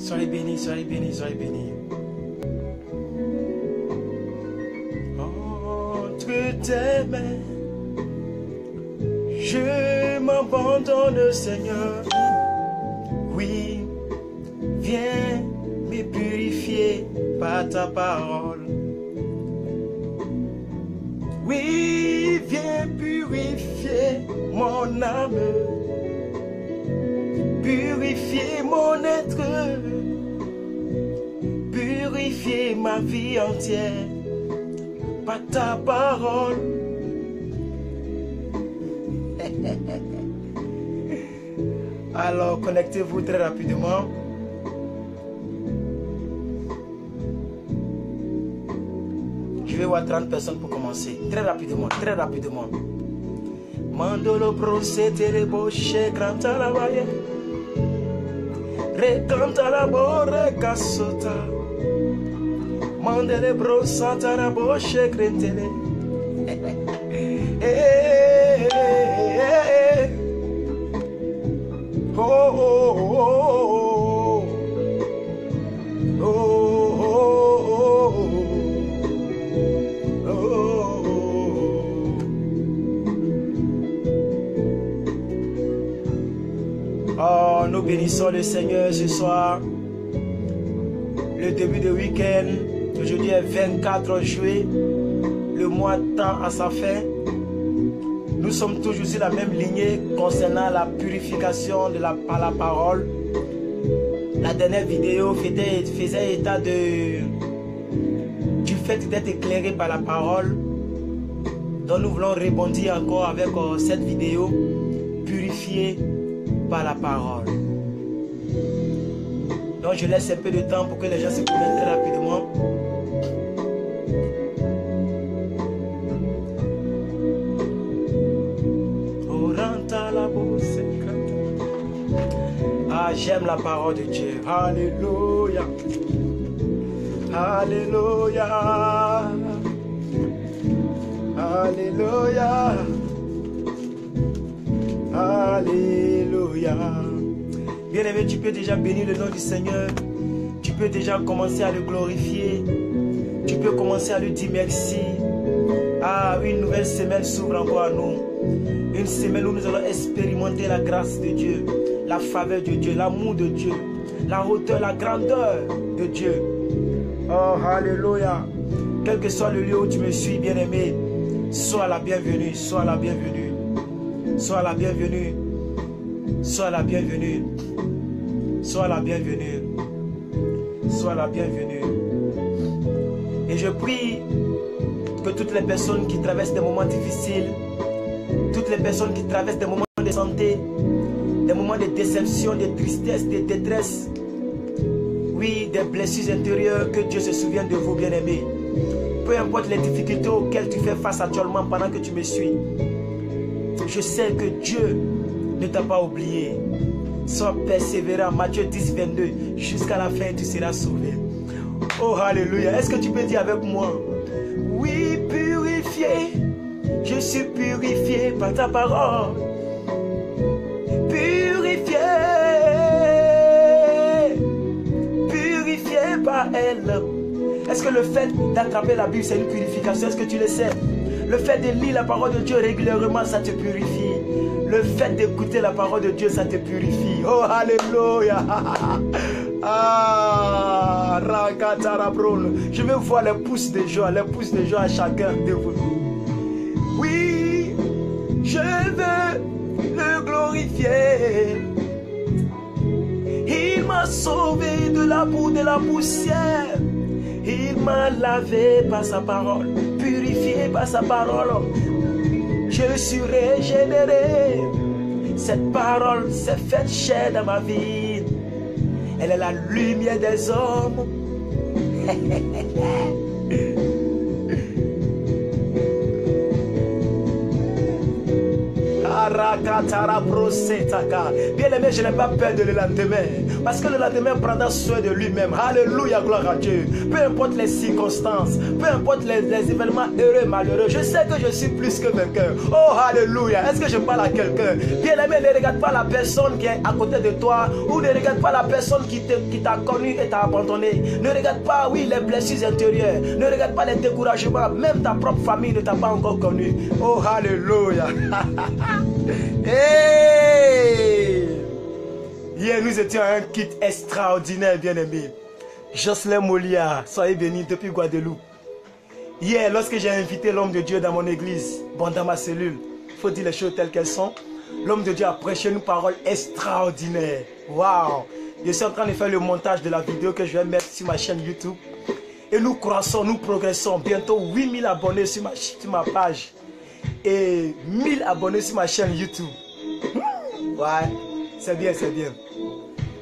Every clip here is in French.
Soyez bénis, soyez bénis, soyez bénis. Entre tes mains, je m'abandonne, Seigneur. Oui, viens me purifier par ta parole. Oui, viens purifier mon âme, purifier mon être, purifier ma vie entière par ta parole. Alors connectez-vous très rapidement. Je vais voir 30 personnes pour commencer. Très rapidement, très rapidement. Mandolo procete le boche granta la valle. Recanta la borre casota. Mandele bro santa la boche grentele. Oh, oh, oh, oh, oh, oh, oh. Oh, nous bénissons le Seigneur ce soir. Le début de week-end. Aujourd'hui est 24 juillet. Le mois tend à sa fin. Nous sommes toujours sur la même lignée concernant la purification par la parole. La dernière vidéo faisait état du fait d'être éclairé par la parole. Donc nous voulons rebondir encore avec cette vidéo, purifiée par la parole. Donc je laisse un peu de temps pour que les gens se connectent très rapidement. Ah, j'aime la parole de Dieu. Alléluia. Alléluia. Alléluia. Alléluia. Bien-aimé, tu peux déjà bénir le nom du Seigneur. Tu peux déjà commencer à le glorifier. Tu peux commencer à lui dire merci. Ah, une nouvelle semaine s'ouvre encore à nous. Une semaine où nous allons expérimenter la grâce de Dieu, la faveur de Dieu, l'amour de Dieu, la hauteur, la grandeur de Dieu. Oh, alléluia. Quel que soit le lieu où tu me suis, bien-aimé, sois la bienvenue, sois la bienvenue, sois la bienvenue, sois la bienvenue, sois la bienvenue, sois la bienvenue. Et je prie que toutes les personnes qui traversent des moments difficiles, toutes les personnes qui traversent des moments de santé, des moments de déception, de tristesse, de détresse, oui, des blessures intérieures, que Dieu se souvienne de vous, bien-aimés. Peu importe les difficultés auxquelles tu fais face actuellement pendant que tu me suis, je sais que Dieu ne t'a pas oublié. Sois persévérant, Matthieu 10, 22, jusqu'à la fin tu seras sauvé. Oh, alléluia. Est-ce que tu peux dire avec moi? Oui, purifié. Je suis purifié par ta parole. Purifié. Purifié par elle. Est-ce que le fait d'attraper la Bible, c'est une purification? Est-ce que tu le sais? Le fait de lire la parole de Dieu régulièrement, ça te purifie. Le fait d'écouter la parole de Dieu, ça te purifie. Oh, alléluia. Ah, je veux voir les pouces de joie à chacun de vous. Oui, je veux le glorifier. Il m'a sauvé de la boue, de la poussière. Il m'a lavé par sa parole, purifié par sa parole. Je suis régénéré. Cette parole s'est faite chair dans ma vie. Elle est la lumière des hommes. Bien-aimé, je n'ai pas peur de le lendemain. Parce que le lendemain prendra soin de lui-même. Alléluia, gloire à Dieu. Peu importe les circonstances, peu importe les événements heureux, malheureux, je sais que je suis plus que vainqueur. Oh, alléluia. Est-ce que je parle à quelqu'un? Bien-aimé, ne regarde pas la personne qui est à côté de toi, ou ne regarde pas la personne qui t'a connu et t'a abandonné. Ne regarde pas, oui, les blessures intérieures. Ne regarde pas les découragements. Même ta propre famille ne t'a pas encore connu. Oh, alléluia. Hey! Hier, nous étions à un kit extraordinaire, bien-aimé. Jocelyn Molia, soyez bénis depuis Guadeloupe. Hier, lorsque j'ai invité l'homme de Dieu dans mon église, dans ma cellule, il faut dire les choses telles qu'elles sont, l'homme de Dieu a prêché une parole extraordinaire. Waouh! Je suis en train de faire le montage de la vidéo que je vais mettre sur ma chaîne YouTube. Et nous croissons, nous progressons. Bientôt 8000 abonnés sur ma page. Et 1000 abonnés sur ma chaîne YouTube. Ouais, c'est bien, c'est bien.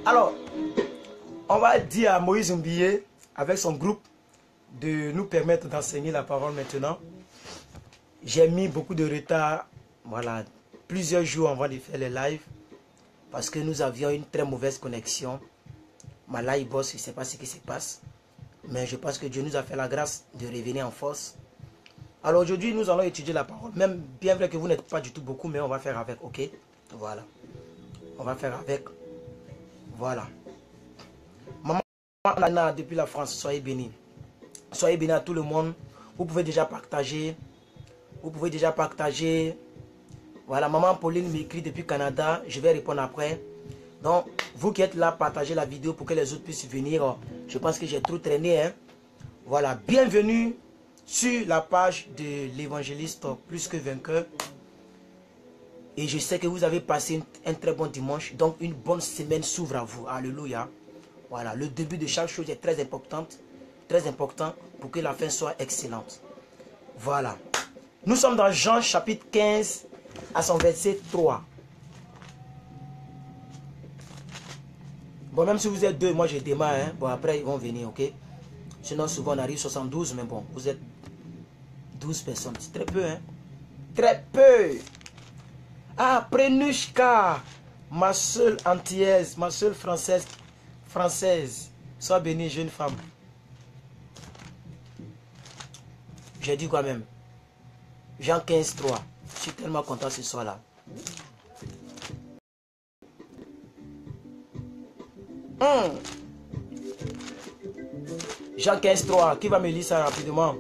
Alors, on va dire à Moïse Mbiye, avec son groupe, de nous permettre d'enseigner la parole maintenant. J'ai mis beaucoup de retard, voilà, plusieurs jours avant de faire les lives, parce que nous avions une très mauvaise connexion. Ma live boss, je ne sais pas ce qui se passe, mais je pense que Dieu nous a fait la grâce de revenir en force. Alors aujourd'hui, nous allons étudier la parole. Même bien vrai que vous n'êtes pas du tout beaucoup, mais on va faire avec, ok? Voilà. On va faire avec. Voilà. Maman Anna, depuis la France, soyez bénis. Soyez bénis à tout le monde. Vous pouvez déjà partager. Vous pouvez déjà partager. Voilà, maman Pauline m'écrit depuis Canada. Je vais répondre après. Donc, vous qui êtes là, partagez la vidéo pour que les autres puissent venir. Je pense que j'ai trop traîné. Hein. Voilà, bienvenue sur la page de l'évangéliste Plus que Vainqueur. Et je sais que vous avez passé un très bon dimanche. Donc, une bonne semaine s'ouvre à vous. Alléluia. Voilà, le début de chaque chose est très important pour que la fin soit excellente. Voilà. Nous sommes dans Jean chapitre 15 à son verset 3. Bon, même si vous êtes deux, moi je démarre. Hein. Bon, après ils vont venir, ok? Sinon, souvent on arrive 72, mais bon, vous êtes 12 personnes. C'est très peu, hein? Très peu. Ah, Prenushka, ma seule antillaise, ma seule française. Sois bénie, jeune femme. J'ai dit quoi même? Jean 15, 3. Je suis tellement content ce soir-là. Jean 15, 3. Qui va me lire ça rapidement?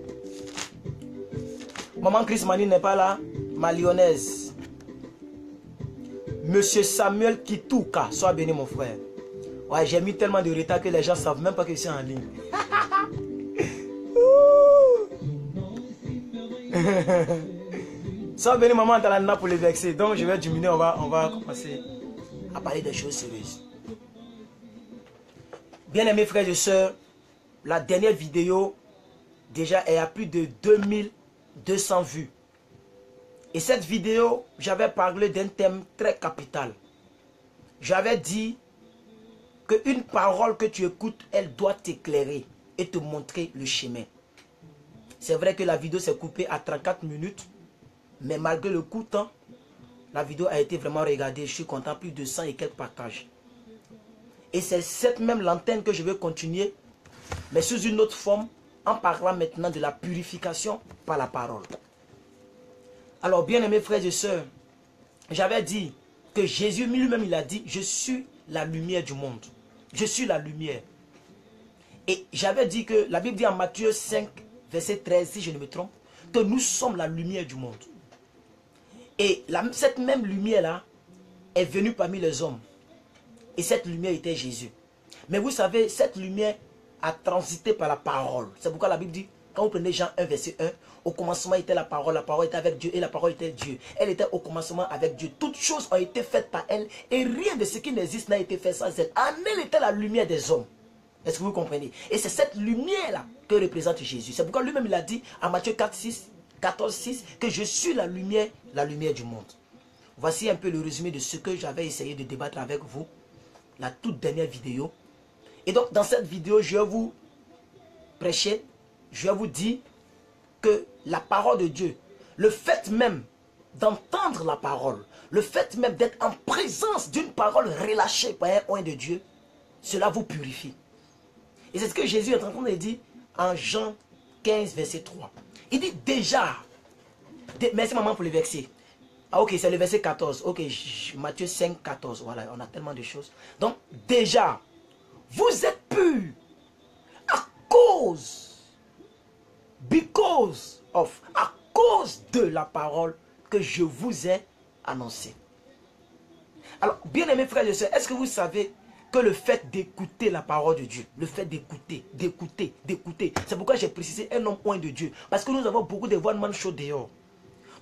Maman Chris Mani n'est pas là. Ma lyonnaise. Monsieur Samuel Kitouka. Sois béni, mon frère. Ouais, j'ai mis tellement de retard que les gens ne savent même pas que je suis en ligne. Sois béni, maman Talana pour les vexer. Donc, je vais diminuer. On va commencer à parler des choses sérieuses. Bien-aimés frères et sœurs, la dernière vidéo, déjà, elle a plus de 2200 vues. Et cette vidéo, j'avais parlé d'un thème très capital. J'avais dit qu'une parole que tu écoutes, elle doit t'éclairer et te montrer le chemin. C'est vrai que la vidéo s'est coupée à 34 minutes, mais malgré le coup de temps, la vidéo a été vraiment regardée. Je suis content, plus de 100 et quelques partages. Et c'est cette même lanterne que je vais continuer, mais sous une autre forme, en parlant maintenant de la purification par la parole. Alors, bien aimés frères et sœurs, j'avais dit que Jésus lui-même, il a dit, je suis la lumière du monde. Je suis la lumière. Et j'avais dit que la Bible dit en Matthieu 5, verset 13, si je ne me trompe, que nous sommes la lumière du monde. Et cette même lumière-là est venue parmi les hommes. Et cette lumière était Jésus. Mais vous savez, cette lumière a transité par la parole. C'est pourquoi la Bible dit, quand vous prenez Jean 1, verset 1, au commencement était la parole était avec Dieu et la parole était Dieu. Elle était au commencement avec Dieu. Toutes choses ont été faites par elle et rien de ce qui n'existe n'a été fait sans elle. En elle était la lumière des hommes. Est-ce que vous comprenez? Et c'est cette lumière-là que représente Jésus. C'est pourquoi lui-même il a dit en Matthieu 14, 6, que je suis la lumière du monde. Voici un peu le résumé de ce que j'avais essayé de débattre avec vous. La toute dernière vidéo. Et donc dans cette vidéo, je vais vous prêcher, je vais vous dire que la parole de Dieu, le fait même d'entendre la parole, Le fait même d'être en présence d'une parole relâchée par un oint de Dieu, cela vous purifie. Et c'est ce que Jésus est en train de dire en Jean 15, verset 3. Il dit déjà, merci maman pour le verset. Ah ok, c'est le verset 14. Ok, Matthieu 5, 14. Voilà, on a tellement de choses. Donc, déjà, vous êtes purs à cause de la parole que je vous ai annoncée. Alors, bien aimés frères et sœurs, est-ce que vous savez que le fait d'écouter la parole de Dieu, le fait d'écouter, c'est pourquoi j'ai précisé un homme oint de Dieu. Parce que nous avons beaucoup de one-man show dehors.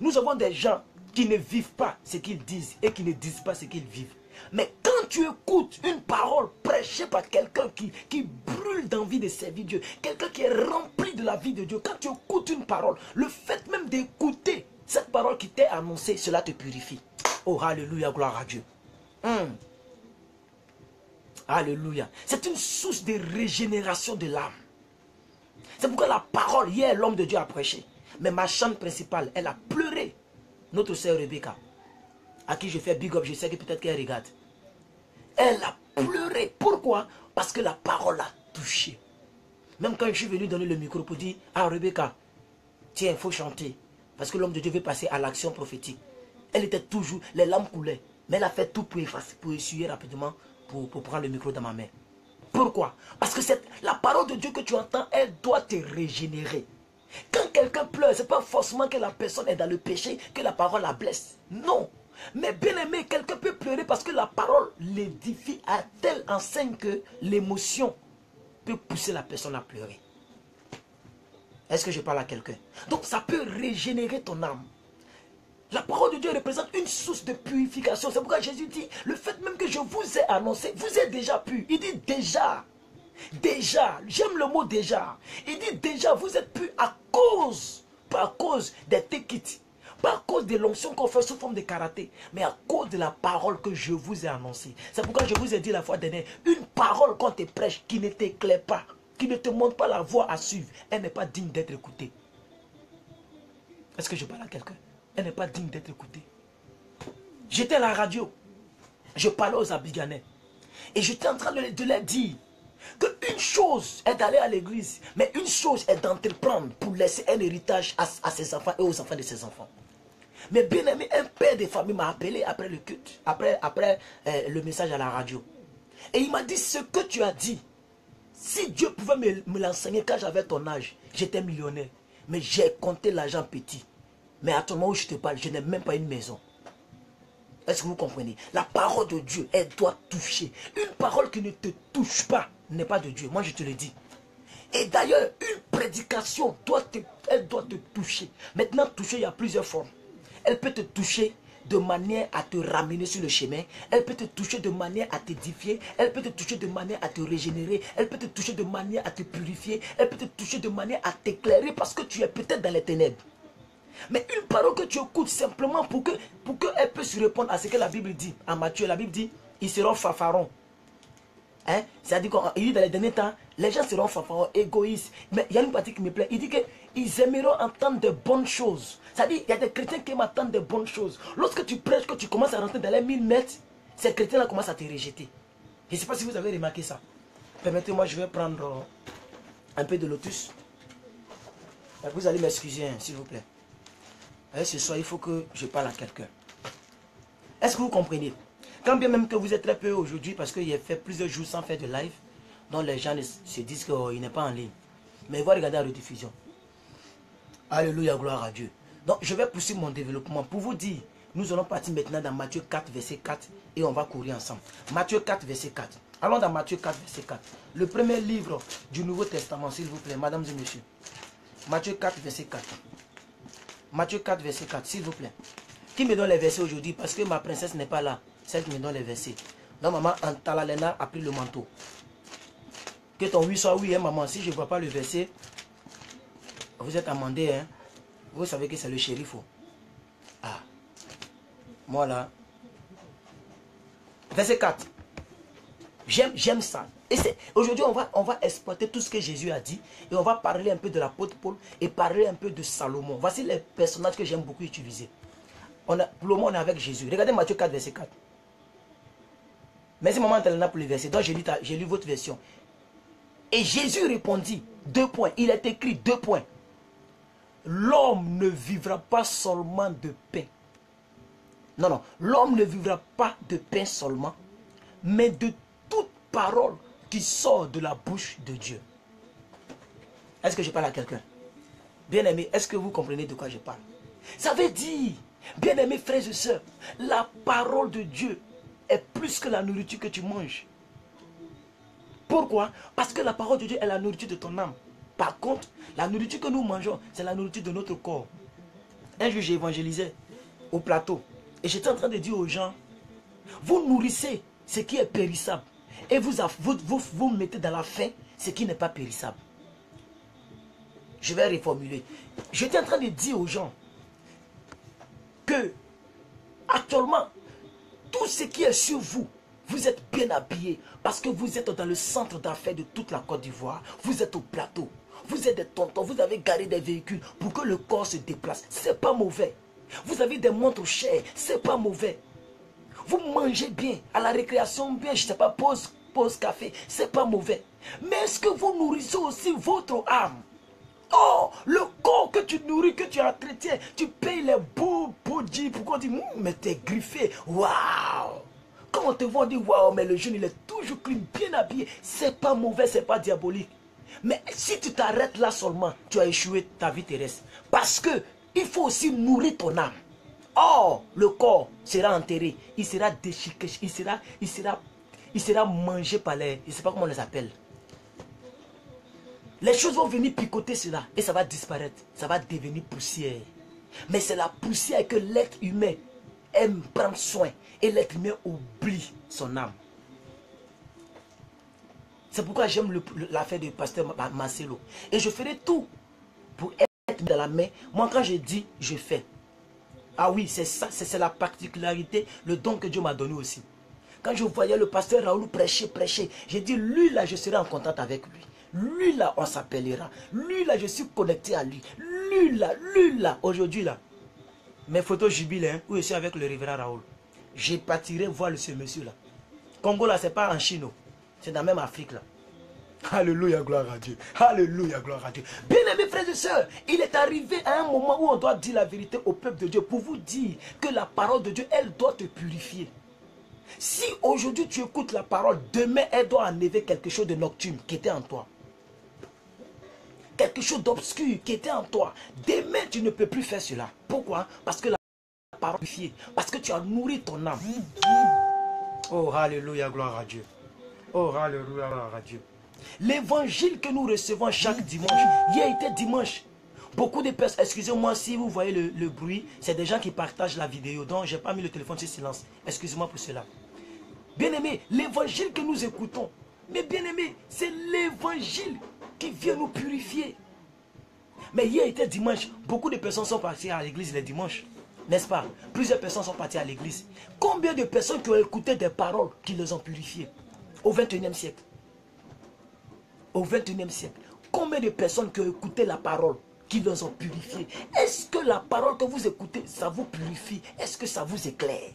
Nous avons des gens qui ne vivent pas ce qu'ils disent et qui ne disent pas ce qu'ils vivent. Mais quand tu écoutes une parole prêchée par quelqu'un qui brûle d'envie de servir Dieu, quelqu'un qui est rempli de la vie de Dieu, quand tu écoutes une parole, le fait même d'écouter cette parole qui t'est annoncée, cela te purifie. Oh, alléluia, gloire à Dieu. Alléluia. C'est une source de régénération de l'âme. C'est pourquoi la parole, hier, l'homme de Dieu a prêché. Mais ma chambre principale, elle a pleuré. Notre sœur Rebecca, à qui je fais big up, je sais que peut-être qu'elle regarde. Elle a pleuré. Pourquoi? Parce que la parole a touché. Même quand je suis venu donner le micro pour dire, ah Rebecca, tiens, il faut chanter. Parce que l'homme de Dieu veut passer à l'action prophétique. Elle était toujours, les larmes coulaient. Mais elle a fait tout pour essuyer rapidement, pour prendre le micro dans ma main. Pourquoi? Parce que la parole de Dieu que tu entends, elle doit te régénérer. Quand quelqu'un pleure, ce n'est pas forcément que la personne est dans le péché, que la parole la blesse. Non. Mais bien aimé, quelqu'un peut pleurer parce que la parole l'édifie à telle enseigne que l'émotion peut pousser la personne à pleurer. Est-ce que je parle à quelqu'un? Donc ça peut régénérer ton âme. La parole de Dieu représente une source de purification. C'est pourquoi Jésus dit, le fait même que je vous ai annoncé, vous êtes déjà pur. Il dit déjà. Déjà, j'aime le mot déjà. Il dit déjà, vous êtes pur pas à cause des tekits, pas à cause de l'onction qu'on fait sous forme de karaté, mais à cause de la parole que je vous ai annoncée. C'est pourquoi je vous ai dit la fois dernière, une parole qu'on te prêche qui ne t'éclaire pas, qui ne te montre pas la voie à suivre, elle n'est pas digne d'être écoutée. Est-ce que je parle à quelqu'un? Elle n'est pas digne d'être écoutée. J'étais à la radio, je parlais aux Abiganais, et j'étais en train de leur dire qu'une chose est d'aller à l'église, mais une chose est d'entreprendre pour laisser un héritage à ses enfants et aux enfants de ses enfants. Mais bien aimé, un père de famille m'a appelé après le culte, après le message à la radio. Et il m'a dit, ce que tu as dit, si Dieu pouvait me l'enseigner quand j'avais ton âge, j'étais millionnaire. Mais j'ai compté l'argent petit. Mais à ton moment où je te parle, je n'ai même pas une maison. Est-ce que vous comprenez? La parole de Dieu, elle doit toucher. Une parole qui ne te touche pas n'est pas de Dieu. Moi, je te le dis. Et d'ailleurs, une prédication, elle doit te toucher. Maintenant, toucher, il y a plusieurs formes. Elle peut te toucher de manière à te ramener sur le chemin. Elle peut te toucher de manière à t'édifier. Elle peut te toucher de manière à te régénérer. Elle peut te toucher de manière à te purifier. Elle peut te toucher de manière à t'éclairer parce que tu es peut-être dans les ténèbres. Mais une parole que tu écoutes simplement pour qu'elle puisse répondre à ce que la Bible dit. En Matthieu, la Bible dit, ils seront fanfarons. Hein? C'est-à-dire qu'il dit dans les derniers temps, les gens seront fanfarons, égoïstes. Mais il y a une partie qui me plaît. Il dit qu'ils aimeront entendre de bonnes choses. C'est-à-dire qu'il y a des chrétiens qui aiment entendre de bonnes choses. Lorsque tu prêches, que tu commences à rentrer dans les 1000 mètres, ces chrétiens-là commencent à te rejeter. Je ne sais pas si vous avez remarqué ça. Permettez-moi, je vais prendre un peu de lotus. Vous allez m'excuser, hein, s'il vous plaît. Et ce soir, il faut que je parle à quelqu'un. Est-ce que vous comprenez? Quand bien même que vous êtes très peu aujourd'hui, parce qu'il a fait plusieurs jours sans faire de live, dont les gens se disent qu'il n'est pas en ligne. Mais il va regarder la rediffusion. Alléluia, gloire à Dieu. Donc, je vais poursuivre mon développement pour vous dire, nous allons partir maintenant dans Matthieu 4, verset 4, et on va courir ensemble. Matthieu 4, verset 4. Allons dans Matthieu 4, verset 4. Le premier livre du Nouveau Testament, s'il vous plaît, mesdames et messieurs. Matthieu 4, verset 4. Matthieu 4, verset 4, s'il vous plaît. Qui me donne les versets aujourd'hui? Parce que ma princesse n'est pas là. Celle qui me donne les versets. Donc maman, Antalalena a pris le manteau. Que ton oui soit oui, hein, maman. Si je ne vois pas le verset, vous êtes amendé, hein. Vous savez que c'est le shérif. Oh. Ah. Moi là. Verset 4. J'aime ça. Et aujourd'hui, on va exploiter tout ce que Jésus a dit. Et on va parler un peu de l'apôtre Paul et parler un peu de Salomon. Voici les personnages que j'aime beaucoup utiliser. Pour le moment, on est avec Jésus. Regardez Matthieu 4, verset 4. Merci maman Talena pour le verset. Donc j'ai lu votre version. Et Jésus répondit, 2 points. Il est écrit 2 points. L'homme ne vivra pas seulement de pain. Non, non. L'homme ne vivra pas de pain seulement, mais de toute parole qui sort de la bouche de Dieu. Est-ce que je parle à quelqu'un? Bien-aimé, est-ce que vous comprenez de quoi je parle? Ça veut dire, bien-aimés frères et sœurs, la parole de Dieu est plus que la nourriture que tu manges. Pourquoi? Parce que la parole de Dieu est la nourriture de ton âme. Par contre, la nourriture que nous mangeons, c'est la nourriture de notre corps. Un jour, j'ai évangélisé au plateau. Et j'étais en train de dire aux gens, vous nourrissez ce qui est périssable. Et vous mettez dans la faim ce qui n'est pas périssable. Je vais reformuler. J'étais en train de dire aux gens que actuellement, tout ce qui est sur vous, vous êtes bien habillés parce que vous êtes dans le centre d'affaires de toute la Côte d'Ivoire. Vous êtes au plateau. Vous êtes des tontons. Vous avez garé des véhicules pour que le corps se déplace. C'est pas mauvais. Vous avez des montres chères. C'est pas mauvais. Vous mangez bien. À la récréation, bien, je sais pas, pause café. C'est pas mauvais. Mais est-ce que vous nourrissez aussi votre âme? Oh, le corps que tu nourris, que tu entretiens, tu payes les beaux body. Pourquoi on dit, mais t'es griffé. Waouh! Quand on te voit, on dit, waouh, mais le jeune, il est toujours clean, bien habillé. C'est pas mauvais, c'est pas diabolique. Mais si tu t'arrêtes là seulement, tu as échoué ta vie terrestre. Parce que il faut aussi nourrir ton âme. Oh, le corps sera enterré, il sera déchiqueté, il sera mangé par les, je ne sais pas comment on les appelle. Les choses vont venir picoter cela et ça va disparaître. Ça va devenir poussière. Mais c'est la poussière que l'être humain aime prendre soin. Et l'être humain oublie son âme. C'est pourquoi j'aime l'affaire du pasteur Marcelo. Et je ferai tout pour être dans la main. Moi, quand je dis, je fais. Ah oui, c'est ça, c'est la particularité, le don que Dieu m'a donné aussi. Quand je voyais le pasteur Raoul prêcher, j'ai dit, lui là, je serai en contact avec lui. Lui là, on s'appellera. Lui là, je suis connecté à lui. Lui là, aujourd'hui là. Mes photos jubilent, hein, où je suis avec le révérend Raoul. Je partirai voir ce monsieur là. Congo là, c'est pas en Chine, c'est dans la même Afrique là. Alléluia, gloire à Dieu. Alléluia, gloire à Dieu. Bien-aimés frères et sœurs, il est arrivé à un moment où on doit dire la vérité au peuple de Dieu pour vous dire que la parole de Dieu, elle doit te purifier. Si aujourd'hui tu écoutes la parole, demain elle doit enlever quelque chose de nocturne qui était en toi. Quelque chose d'obscur qui était en toi. Demain tu ne peux plus faire cela. Pourquoi? Parce que la parole est purifiée. Parce que tu as nourri ton âme. Oh, alléluia, gloire à Dieu. Oh, alléluia, gloire à Dieu. L'évangile que nous recevons chaque dimanche, hier était dimanche. Beaucoup de personnes, excusez-moi si vous voyez le bruit, c'est des gens qui partagent la vidéo, donc je n'ai pas mis le téléphone sur silence. Excusez-moi pour cela. Bien-aimés, l'évangile que nous écoutons, mais bien-aimés, c'est l'évangile qui vient nous purifier. Mais hier était dimanche, beaucoup de personnes sont parties à l'église les dimanches, n'est-ce pas? Plusieurs personnes sont parties à l'église. Combien de personnes qui ont écouté des paroles qui les ont purifiées au 21e siècle? Au 21e siècle, combien de personnes qui ont écouté la parole qui les ont purifiées? Est-ce que la parole que vous écoutez, ça vous purifie? Est-ce que ça vous éclaire?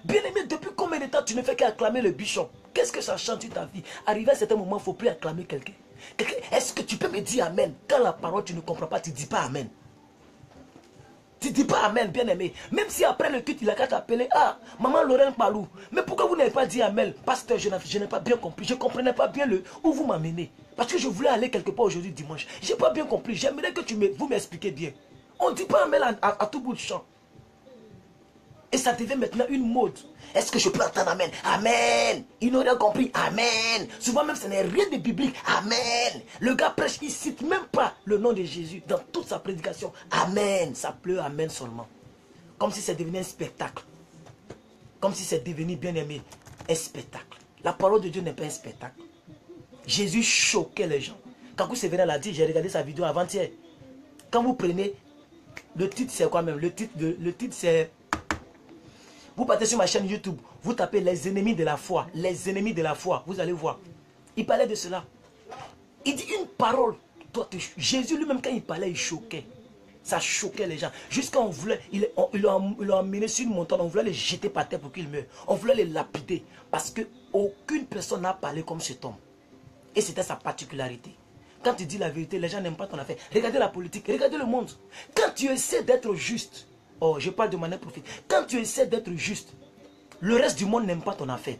Bien-aimé, depuis combien de temps tu ne fais qu'acclamer le bishop? Qu'est-ce que ça change sur ta vie? Arrivé à un certain moment, il ne faut plus acclamer quelqu'un. Est-ce que tu peux me dire amen? Quand la parole tu ne comprends pas, tu ne dis pas amen. Tu ne dis pas amen, bien-aimé. Même si après le culte, il a qu'à t'appeler, ah, maman Lorraine Palou. Mais pourquoi vous n'avez pas dit amen? Pasteur, je n'ai pas bien compris. Je ne comprenais pas bien où vous m'amenez. Parce que je voulais aller quelque part aujourd'hui dimanche. Je n'ai pas bien compris. J'aimerais que vous m'expliquiez bien. On ne dit pas amen à tout bout de champ. Et ça devient maintenant une mode. Est-ce que je peux entendre amen? Amen. Ils n'ont rien compris. Amen. Souvent même, ce n'est rien de biblique. Amen. Le gars prêche, il ne cite même pas le nom de Jésus dans toute sa prédication. Amen. Ça pleut amen seulement. Comme si c'est devenu un spectacle. Comme si c'est devenu, bien aimé, un spectacle. La parole de Dieu n'est pas un spectacle. Jésus choquait les gens. Quand vous Sévérin l'a dit, j'ai regardé sa vidéo avant-hier. Quand vous prenez, le titre c'est quoi même? Le titre c'est... Vous partez sur ma chaîne YouTube, vous tapez les ennemis de la foi. Les ennemis de la foi, vous allez voir. Il parlait de cela. Il dit une parole. Jésus lui-même, quand il parlait, il choquait. Ça choquait les gens. Jusqu'à on voulait, ils l'ont emmené sur une montagne, on voulait les jeter par terre pour qu'ils meurent. On voulait les lapider. Parce qu'aucune personne n'a parlé comme cet homme. Et c'était sa particularité. Quand tu dis la vérité, les gens n'aiment pas ton affaire. Regardez la politique, regardez le monde. Quand tu essaies d'être juste, oh, je parle de manière prophétique. Quand tu essaies d'être juste, le reste du monde n'aime pas ton affaire.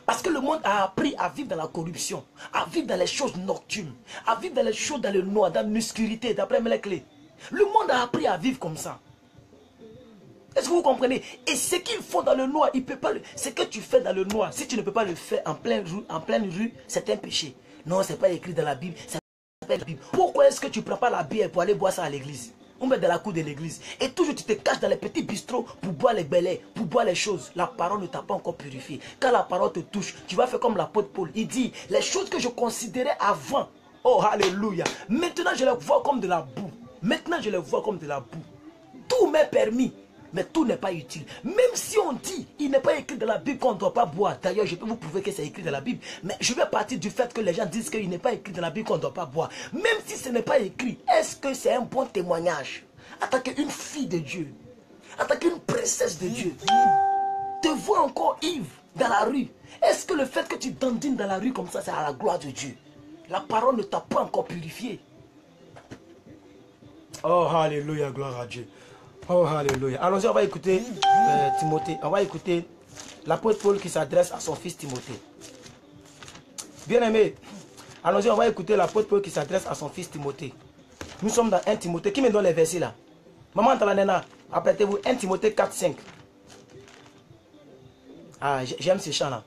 Parce que le monde a appris à vivre dans la corruption, à vivre dans les choses nocturnes, à vivre dans les choses dans le noir, dans l'obscurité, d'après les clés. Le monde a appris à vivre comme ça. Est-ce que vous comprenez? Et ce qu'ils font dans le noir, ils ne peuvent pas ce que tu fais dans le noir, si tu ne peux pas le faire en pleine rue, c'est un péché. Non, ce n'est pas écrit dans la Bible. Pas la Bible. Pourquoi est-ce que tu ne prends pas la bière pour aller boire ça à l'église? On met dans la cour de l'église. Et toujours tu te caches dans les petits bistrots pour boire les bellets, pour boire les choses. La parole ne t'a pas encore purifié. Quand la parole te touche, tu vas faire comme l'apôtre Paul. Il dit, les choses que je considérais avant, oh alléluia, maintenant je les vois comme de la boue. Maintenant je les vois comme de la boue. Tout m'est permis, mais tout n'est pas utile. Même si on dit, il n'est pas écrit dans la Bible qu'on ne doit pas boire. D'ailleurs, je peux vous prouver que c'est écrit dans la Bible. Mais je vais partir du fait que les gens disent qu'il n'est pas écrit dans la Bible qu'on ne doit pas boire. Même si ce n'est pas écrit, est-ce que c'est un bon témoignage? En tant qu'une fille de Dieu, en tant qu'une princesse de Dieu, te vois encore ivre dans la rue. Est-ce que le fait que tu dandines dans la rue comme ça, c'est à la gloire de Dieu? La parole ne t'a pas encore purifié. Oh, alléluia, gloire à Dieu. Oh, alléluia. Allons-y, on va écouter Timothée. On va écouter l'apôtre Paul qui s'adresse à son fils Timothée. Bien-aimé, allons-y, on va écouter l'apôtre Paul qui s'adresse à son fils Timothée. Nous sommes dans 1 Timothée. Qui me donne les versets là? Maman Talanena, apprêtez-vous. 1 Timothée 4, 5. Ah, j'aime ce chant là.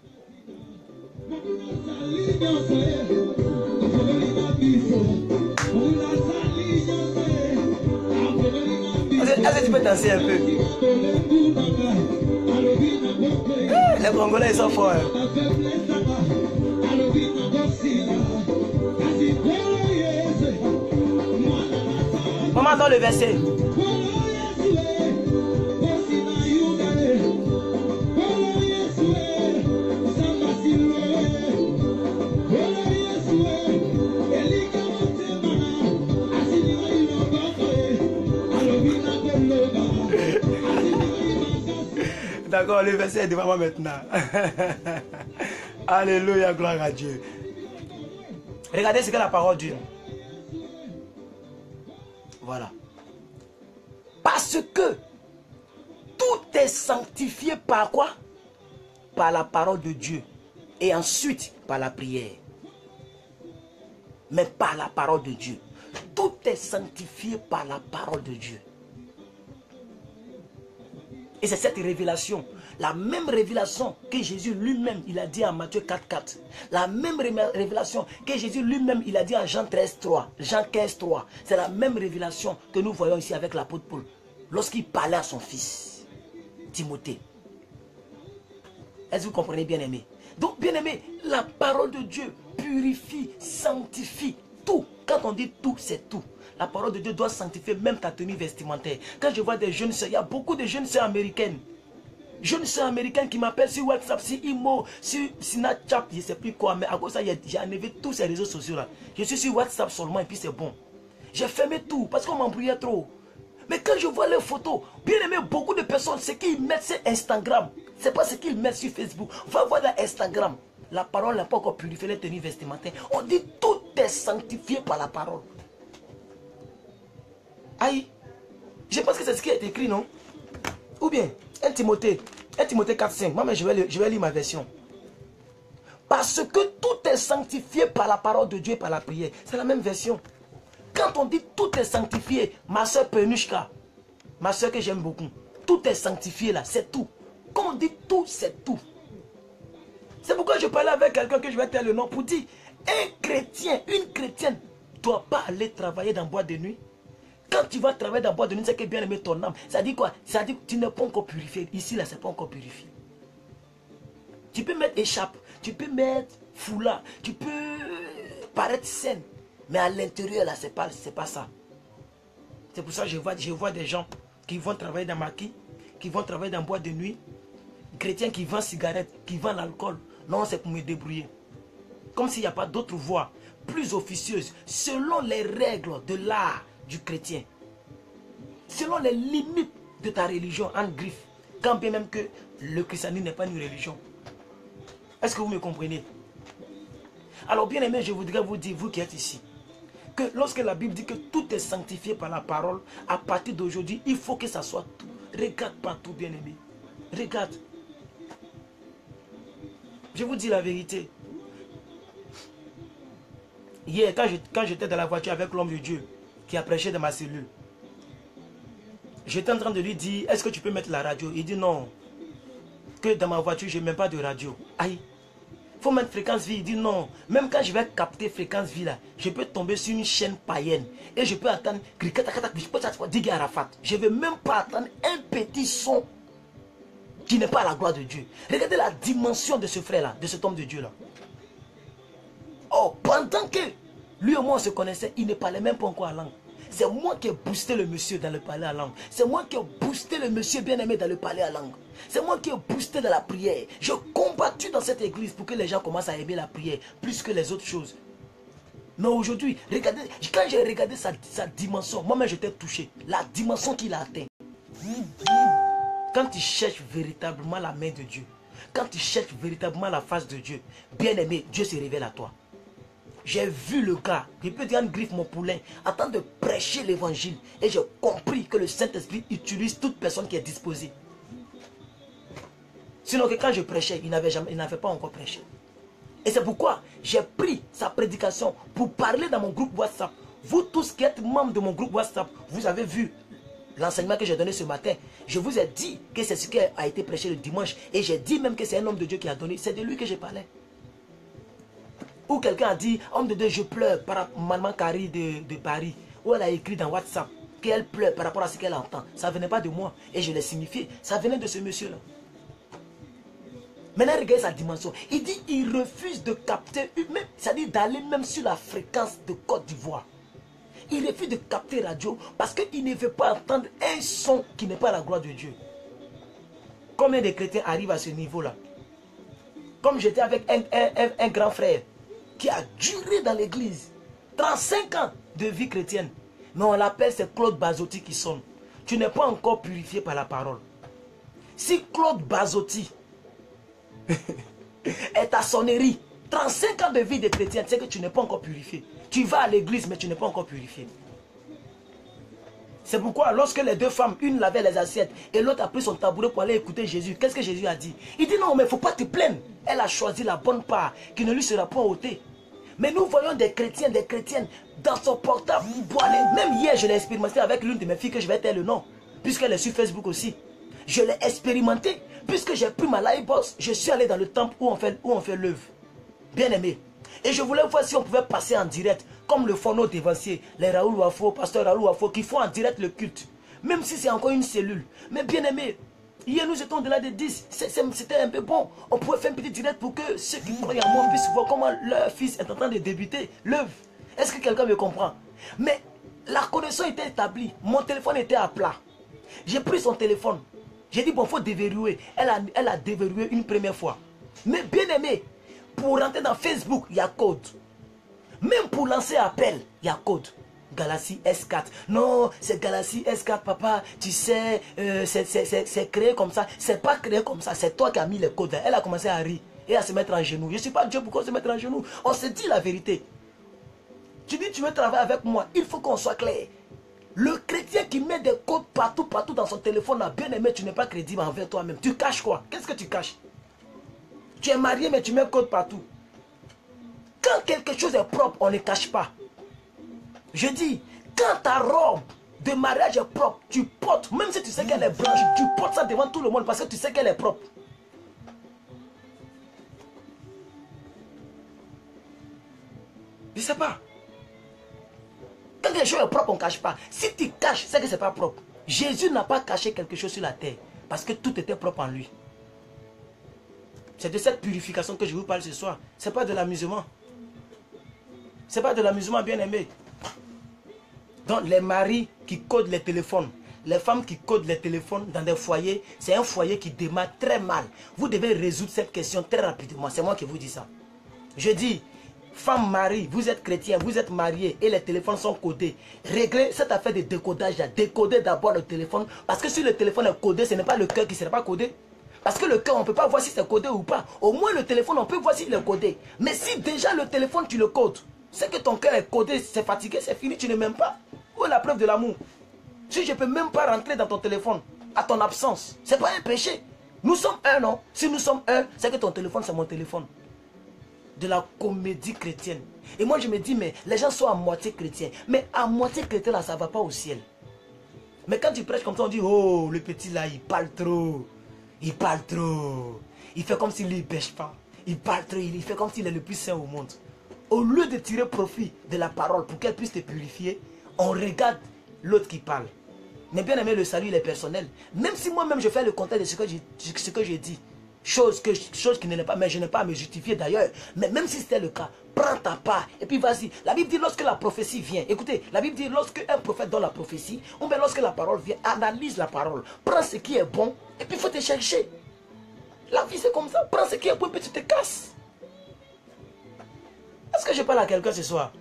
Est-ce que tu peux danser un peu? Les Congolais ils sont forts. Hein? Maman donne le verset. D'accord, le verset est devant moi maintenant. Alléluia, gloire à Dieu. Regardez ce que la parole dit. Voilà. Parce que tout est sanctifié par quoi? Par la parole de Dieu. Et ensuite par la prière. Mais par la parole de Dieu. Tout est sanctifié par la parole de Dieu. Et c'est cette révélation, la même révélation que Jésus lui-même, il a dit en Matthieu 4, 4. La même révélation que Jésus lui-même, il a dit en Jean 13, 3, Jean 15, 3. C'est la même révélation que nous voyons ici avec l'apôtre Paul. Lorsqu'il parlait à son fils, Timothée. Est-ce que vous comprenez, bien-aimé? Donc, bien-aimé, la parole de Dieu purifie, sanctifie tout. Quand on dit tout, c'est tout. La parole de Dieu doit sanctifier même ta tenue vestimentaire. Quand je vois des jeunes sœurs, il y a beaucoup de jeunes sœurs américaines. Jeunes sœurs américaines qui m'appellent sur WhatsApp, sur Imo, sur Snapchat, je ne sais plus quoi. Mais à cause de ça, j'ai enlevé tous ces réseaux sociaux là. Je suis sur WhatsApp seulement et puis c'est bon. J'ai fermé tout parce qu'on m'embrouillait trop. Mais quand je vois leurs photos, bien aimé, beaucoup de personnes, ce qu'ils mettent sur Instagram, ce n'est pas ce qu'ils mettent sur Facebook. Va voir dans Instagram. La parole n'a pas encore purifié les tenues vestimentaires. On dit tout est sanctifié par la parole. Aïe, je pense que c'est ce qui est écrit, non? Ou bien, 1 Timothée 4, 5. Moi, je vais lire ma version. Parce que tout est sanctifié par la parole de Dieu et par la prière. C'est la même version. Quand on dit tout est sanctifié, ma soeur Penushka, ma soeur que j'aime beaucoup, tout est sanctifié là, c'est tout. Quand on dit tout, c'est tout. C'est pourquoi je parlais avec quelqu'un que je vais taire le nom pour dire, un chrétien, une chrétienne ne doit pas aller travailler dans boîte de nuit. Quand tu vas travailler dans boîte de nuit, c'est que bien aimer ton âme. Ça dit quoi? Ça dit que tu n'es pas encore purifié. Ici, là, c'est pas encore purifié. Tu peux mettre écharpe, tu peux mettre foulard, tu peux paraître saine. Mais à l'intérieur, là, c'est pas ça. C'est pour ça que je vois des gens qui vont travailler dans maquis, qui vont travailler dans boîte de nuit, chrétiens qui vendent cigarettes, qui vendent l'alcool. Non, c'est pour me débrouiller. Comme s'il n'y a pas d'autre voie plus officieuse, selon les règles de l'art du chrétien. selon les limites de ta religion, en griffe, quand bien même que le christianisme n'est pas une religion. Est-ce que vous me comprenez? Alors bien aimé, je voudrais vous dire, vous qui êtes ici, que lorsque la Bible dit que tout est sanctifié par la parole, à partir d'aujourd'hui, il faut que ça soit tout. Regarde partout, bien aimé. Regarde. Je vous dis la vérité. Hier, quand j'étais dans la voiture avec l'homme de Dieu qui a prêché dans ma cellule, j'étais en train de lui dire, est-ce que tu peux mettre la radio? Il dit non, que dans ma voiture, je n'ai même pas de radio. Aïe, il faut mettre fréquence vie. Il dit non, même quand je vais capter fréquence vie là, je peux tomber sur une chaîne païenne et je peux attendre, je ne vais même pas attendre un petit son qui n'est pas la gloire de Dieu. Regardez la dimension de ce frère là, de cet homme de Dieu là. Oh, pendant que lui et moi on se connaissait, il ne parlait même pas encore la langue. C'est moi qui ai boosté le monsieur dans le parler à langue. C'est moi qui ai boosté le monsieur bien-aimé dans le parler à langue. C'est moi qui ai boosté dans la prière. J'ai combattu dans cette église pour que les gens commencent à aimer la prière plus que les autres choses. Mais aujourd'hui, regardez, quand j'ai regardé sa dimension, moi-même j'étais touché. La dimension qu'il a atteint. Quand tu cherches véritablement la main de Dieu, quand tu cherches véritablement la face de Dieu, bien-aimé, Dieu se révèle à toi. J'ai vu le gars, je peux dire en griffe mon poulain, en train de prêcher l'évangile. Et j'ai compris que le Saint-Esprit utilise toute personne qui est disposée. Sinon que quand je prêchais, il n'avait pas encore prêché. Et c'est pourquoi j'ai pris sa prédication pour parler dans mon groupe WhatsApp. Vous tous qui êtes membres de mon groupe WhatsApp, vous avez vu l'enseignement que j'ai donné ce matin. Je vous ai dit que c'est ce qui a été prêché le dimanche. Et j'ai dit même que c'est un homme de Dieu qui a donné. C'est de lui que je parlais. Ou quelqu'un a dit, homme de Dieu, je pleure par Maman Carrie de Paris. Ou elle a écrit dans WhatsApp qu'elle pleure par rapport à ce qu'elle entend. Ça ne venait pas de moi. Et je l'ai signifié. Ça venait de ce monsieur-là. Maintenant, regardez sa dimension. Il dit, il refuse de capter, c'est-à-dire d'aller même sur la fréquence de Côte d'Ivoire. Il refuse de capter radio parce qu'il ne veut pas entendre un son qui n'est pas la gloire de Dieu. Combien de chrétiens arrivent à ce niveau-là? Comme j'étais avec un grand frère qui a duré dans l'église. 35 ans de vie chrétienne. Mais on l'appelle, c'est Claude Bazotti qui sonne. Tu n'es pas encore purifié par la parole. Si Claude Bazotti est à sonnerie, 35 ans de vie de chrétien, tu sais que tu n'es pas encore purifié. Tu vas à l'église, mais tu n'es pas encore purifié. C'est pourquoi lorsque les deux femmes, une lavait les assiettes et l'autre a pris son tabouret pour aller écouter Jésus, qu'est-ce que Jésus a dit? Il dit non, mais il ne faut pas te plaindre. Elle a choisi la bonne part qui ne lui sera pas ôtée. Mais nous voyons des chrétiens, des chrétiennes dans son portable. Même hier, je l'ai expérimenté avec l'une de mes filles que je vais taire le nom, puisqu'elle est sur Facebook aussi. Je l'ai expérimenté, puisque j'ai pris ma Lightbox, je suis allé dans le temple où on fait l'œuvre. Bien aimé. Et je voulais voir si on pouvait passer en direct, comme le font nos dévanciers, les Raoul Wafo, pasteur Raoul Wafo, qui font en direct le culte. Même si c'est encore une cellule. Mais bien aimé, hier nous étions de là de 10. C'était un peu bon. On pouvait faire un petit direct pour que ceux qui croient en moi puissent voir comment leur fils est en train de débuter l'œuvre. Est-ce que quelqu'un me comprend? Mais la connexion était établie. Mon téléphone était à plat. J'ai pris son téléphone. J'ai dit, bon, il faut déverrouiller. Elle a déverrouillé une première fois. Mais bien aimé, pour rentrer dans Facebook, il y a code. Même pour lancer appel, il y a code. Galaxy S4. Non, c'est Galaxy S4, papa. Tu sais, c'est créé comme ça. C'est pas créé comme ça. C'est toi qui as mis les codes. Elle a commencé à rire et à se mettre en genoux. Je ne suis pas Dieu, pourquoi se mettre en genoux? On se dit la vérité. Tu dis, tu veux travailler avec moi. Il faut qu'on soit clair. Le chrétien qui met des codes partout dans son téléphone, a bien aimé, tu n'es pas crédible envers toi-même. Tu caches quoi? Qu'est-ce que tu caches? Tu es marié, mais tu mets code partout. Quand quelque chose est propre, on ne cache pas. Je dis, quand ta robe de mariage est propre, tu portes, même si tu sais qu'elle est blanche, tu portes ça devant tout le monde parce que tu sais qu'elle est propre. Je ne sais pas. Quand quelque chose est propre, on ne cache pas. Si tu caches, c'est que ce n'est pas propre. Jésus n'a pas caché quelque chose sur la terre parce que tout était propre en lui. C'est de cette purification que je vous parle ce soir. Ce n'est pas de l'amusement. Ce n'est pas de l'amusement, bien aimé. Donc les maris qui codent les téléphones, les femmes qui codent les téléphones dans des foyers, c'est un foyer qui démarre très mal. Vous devez résoudre cette question très rapidement. C'est moi qui vous dis ça. Je dis, Femme, mari, vous êtes chrétien, vous êtes mariés et les téléphones sont codés. Réglez cette affaire de décodage là. Décodez d'abord le téléphone. Parce que si le téléphone est codé, ce n'est pas le cœur qui ne sera pas codé. Parce que le cœur, on ne peut pas voir si c'est codé ou pas. Au moins le téléphone, on peut voir s'il est codé. Mais si déjà le téléphone, tu le codes, c'est que ton cœur est codé, c'est fatigué, c'est fini, tu ne m'aimes pas. Où est la preuve de l'amour? Si je ne peux même pas rentrer dans ton téléphone, à ton absence, ce n'est pas un péché. Nous sommes un, non? Si nous sommes un, c'est que ton téléphone, c'est mon téléphone. De la comédie chrétienne. Et moi je me dis, mais les gens sont à moitié chrétiens. Mais à moitié chrétien là, ça ne va pas au ciel. Mais quand tu prêches comme ça, on dit, oh, le petit là, il parle trop. Il parle trop. Il fait comme s'il ne pêche pas. Il parle trop, il fait comme s'il est le plus saint au monde. Au lieu de tirer profit de la parole pour qu'elle puisse te purifier, on regarde l'autre qui parle. Mais bien aimé, le salut il est personnel. Même si moi-même je fais le contraire de ce que j'ai dit. Chose qui ne l'est pas, mais je n'ai pas à me justifier d'ailleurs. Mais même si c'était le cas, prends ta part et puis vas-y. La Bible dit lorsque la prophétie vient, écoutez, la Bible dit lorsque un prophète donne la prophétie, ou bien lorsque la parole vient, analyse la parole. Prends ce qui est bon et puis il faut te chercher. La vie c'est comme ça, prends ce qui est bon et puis tu te casses. Est-ce que je parle à quelqu'un ce soir?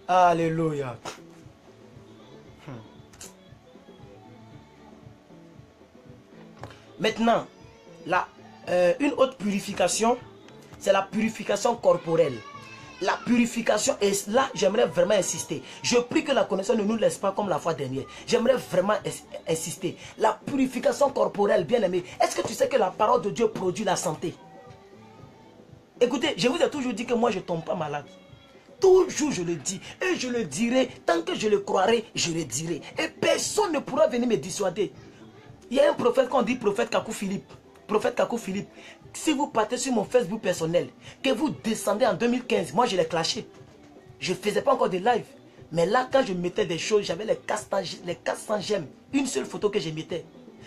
Alléluia. Maintenant, une autre purification, c'est la purification corporelle. La purification, et là, j'aimerais vraiment insister. Je prie que la connaissance ne nous laisse pas comme la fois dernière. J'aimerais vraiment insister. La purification corporelle, bien aimé. Est-ce que tu sais que la parole de Dieu produit la santé? Écoutez, je vous ai toujours dit que moi, je ne tombe pas malade. Toujours je le dis. Et je le dirai. Tant que je le croirai, je le dirai. Et personne ne pourra venir me dissuader. Il y a un prophète qu'on dit prophète Kakou Philippe. Prophète Kakou Philippe. Si vous partez sur mon Facebook personnel, que vous descendez en 2015, moi je l'ai clashé. Je ne faisais pas encore de live. Mais là, quand je mettais des choses, j'avais les 400 j'aime. Une seule photo que je mettais.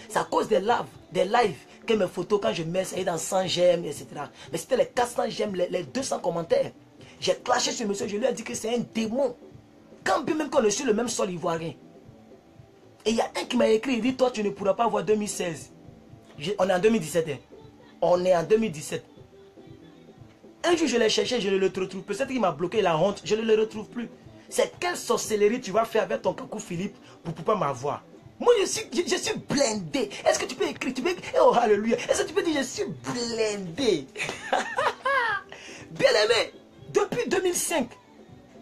C'est à cause des lives que mes photos, quand je mets, ça est dans 100 j'aime, etc. Mais c'était les 400 j'aime, les 200 commentaires. J'ai clashé ce monsieur, je lui ai dit que c'est un démon. Quand bien même qu'on est sur le même sol ivoirien. Et il y a un qui m'a écrit, il dit, toi tu ne pourras pas voir 2016. On est en 2017. Hein. On est en 2017. Un jour je l'ai cherché, je ne le retrouve. Peut-être qu'il m'a bloqué la honte, je ne le retrouve plus. C'est quelle sorcellerie tu vas faire avec ton Kakou Philippe pour ne pas m'avoir? Moi je suis blindé. Est-ce que tu peux écrire? Oh alléluia. Est-ce que tu peux dire je suis blindé? Bien aimé, depuis 2005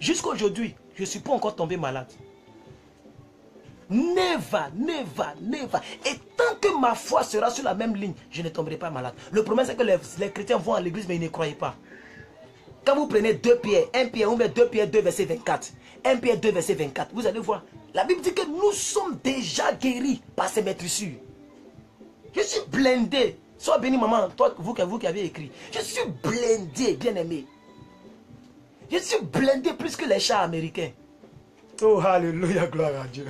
jusqu'à aujourd'hui, je ne suis pas encore tombé malade. Never, never, never. Et tant que ma foi sera sur la même ligne, je ne tomberai pas malade. Le problème c'est que les chrétiens vont à l'église mais ils ne croyaient pas. Quand vous prenez 2 Pierre, 1 Pierre, ou bien 2 Pierre 2 verset 24, 1 Pierre 2 verset 24, vous allez voir. La Bible dit que nous sommes déjà guéris par ces maîtrissures. Je suis blindé. Sois béni maman, toi, vous qui avez écrit. Je suis blindé, bien aimé. Je suis blindé plus que les chats américains. Oh, alléluia, gloire à Dieu.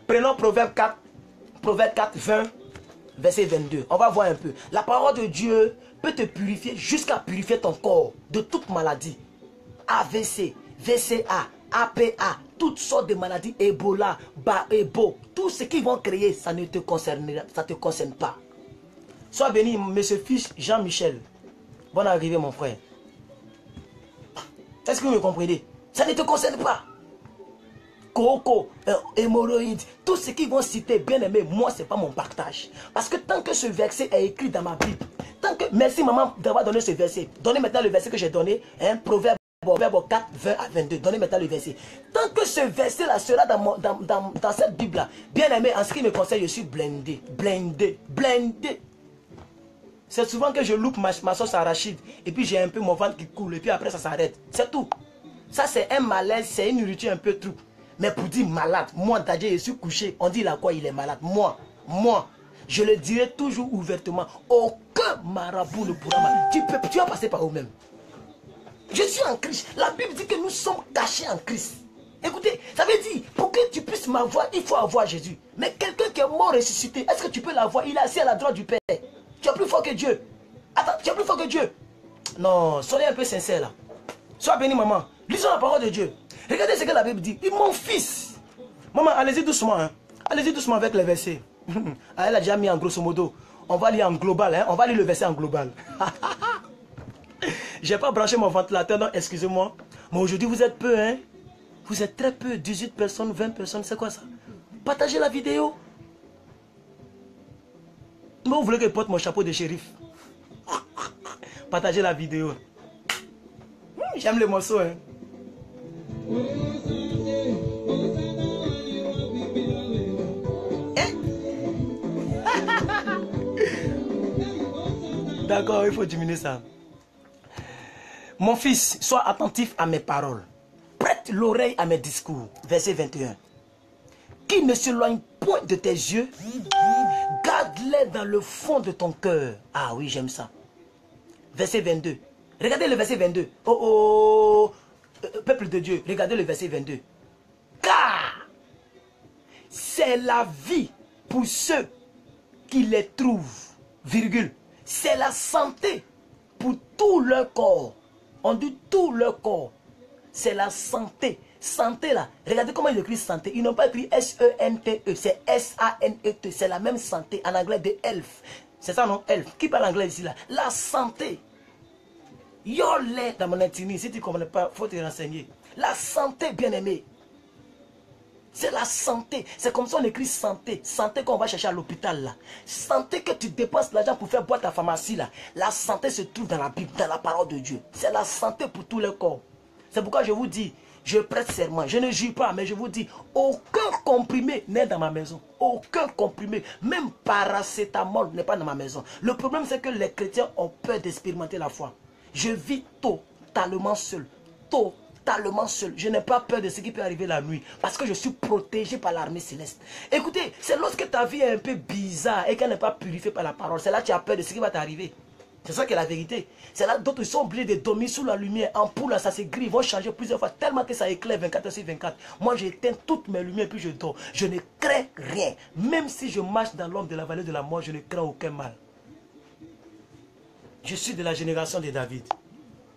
Prenons Proverbe 4, 20, verset 22. On va voir un peu. La parole de Dieu peut te purifier jusqu'à purifier ton corps de toute maladie. AVC, VCA, APA, toutes sortes de maladies, Ebola, Ebo, tout ce qu'ils vont créer, ça ne te concerne pas. Sois béni, monsieur fils Jean-Michel. Bonne arrivée, mon frère. Est-ce que vous me comprenez? Ça ne te concerne pas. Coco, hémorroïdes, tout ce qu'ils vont citer, bien aimé, moi, ce n'est pas mon partage. Parce que tant que ce verset est écrit dans ma Bible, tant que, merci maman d'avoir donné ce verset. Donnez maintenant le verset que j'ai donné, hein, Proverbe 4, 20 à 22. Donnez maintenant le verset. Tant que ce verset-là sera dans cette Bible-là, bien aimé, en ce qui me concerne, je suis blindé, blindé, blindé. C'est souvent que je loupe ma sauce arachide, et puis j'ai un peu mon ventre qui coule, et puis après ça s'arrête. C'est tout. Ça, c'est un malaise, c'est une nourriture un peu trop. Mais pour dire malade, moi, Tadje, je suis couché, on dit là quoi, il est malade. Moi, je le dirai toujours ouvertement. Aucun marabout ne pourra m'arrêter. Tu vas passer par vous-même. Je suis en Christ. La Bible dit que nous sommes cachés en Christ. Écoutez, ça veut dire, pour que tu puisses m'avoir, il faut avoir Jésus. Mais quelqu'un qui est mort ressuscité, est-ce que tu peux l'avoir? Il est assis à la droite du Père. Tu es plus fort que Dieu. Attends, tu es plus fort que Dieu. Non, soyez un peu sincère là. Sois béni, maman. Lisons la parole de Dieu. Regardez ce que la Bible dit. Il mon fils. Maman, allez-y doucement. Hein. Allez-y doucement avec les versets. Elle a déjà mis en grosso modo. On va lire en global. Hein. On va lire le verset en global. J'ai pas branché mon ventilateur, non, excusez-moi. Mais aujourd'hui, vous êtes peu, hein. Vous êtes très peu, 18 personnes, 20 personnes, c'est quoi ça? Partagez la vidéo. Moi, vous voulez que je porte mon chapeau de shérif? Partagez la vidéo. J'aime les morceaux, hein. D'accord, il faut diminuer ça. Mon fils, sois attentif à mes paroles. Prête l'oreille à mes discours. Verset 21. Qui ne s'éloigne point de tes yeux, garde-les dans le fond de ton cœur. Ah oui, j'aime ça. Verset 22. Regardez le verset 22. Oh, peuple de Dieu, regardez le verset 22. Car c'est la vie pour ceux qui les trouvent, virgule. C'est la santé pour tout leur corps. On dit tout leur corps. C'est la santé. Santé là. Regardez comment ils écrivent santé. Ils n'ont pas écrit S-E-N-T-E. C'est S-A-N-E-T. C'est la même santé. En anglais de health. C'est ça non? Health. Qui parle anglais ici là? La santé. Yolé dans mon intime. Si tu ne connais pas, il faut te renseigner. La santé, bien aimé. C'est la santé. C'est comme ça on écrit santé. Santé qu'on va chercher à l'hôpital là. Santé que tu dépenses l'argent pour faire boire ta pharmacie là. La santé se trouve dans la Bible, dans la parole de Dieu. C'est la santé pour tout le corps. C'est pourquoi je vous dis, je prête serment. Je ne jure pas, mais je vous dis, aucun comprimé n'est dans ma maison. Aucun comprimé, même paracétamol n'est pas dans ma maison. Le problème c'est que les chrétiens ont peur d'expérimenter la foi. Je vis totalement seul. Totalement seul. Je n'ai pas peur de ce qui peut arriver la nuit. Parce que je suis protégé par l'armée céleste. Écoutez, c'est lorsque ta vie est un peu bizarre et qu'elle n'est pas purifiée par la parole. C'est là que tu as peur de ce qui va t'arriver. C'est ça qui est la vérité. C'est là d'autres sont obligés de dormir sous la lumière. En poule, ça se grille. Ils vont changer plusieurs fois. Tellement que ça éclaire 24 sur 24. Moi, j'éteins toutes mes lumières puis je dors. Je ne crains rien. Même si je marche dans l'ombre de la vallée de la mort, je ne crains aucun mal. Je suis de la génération de David.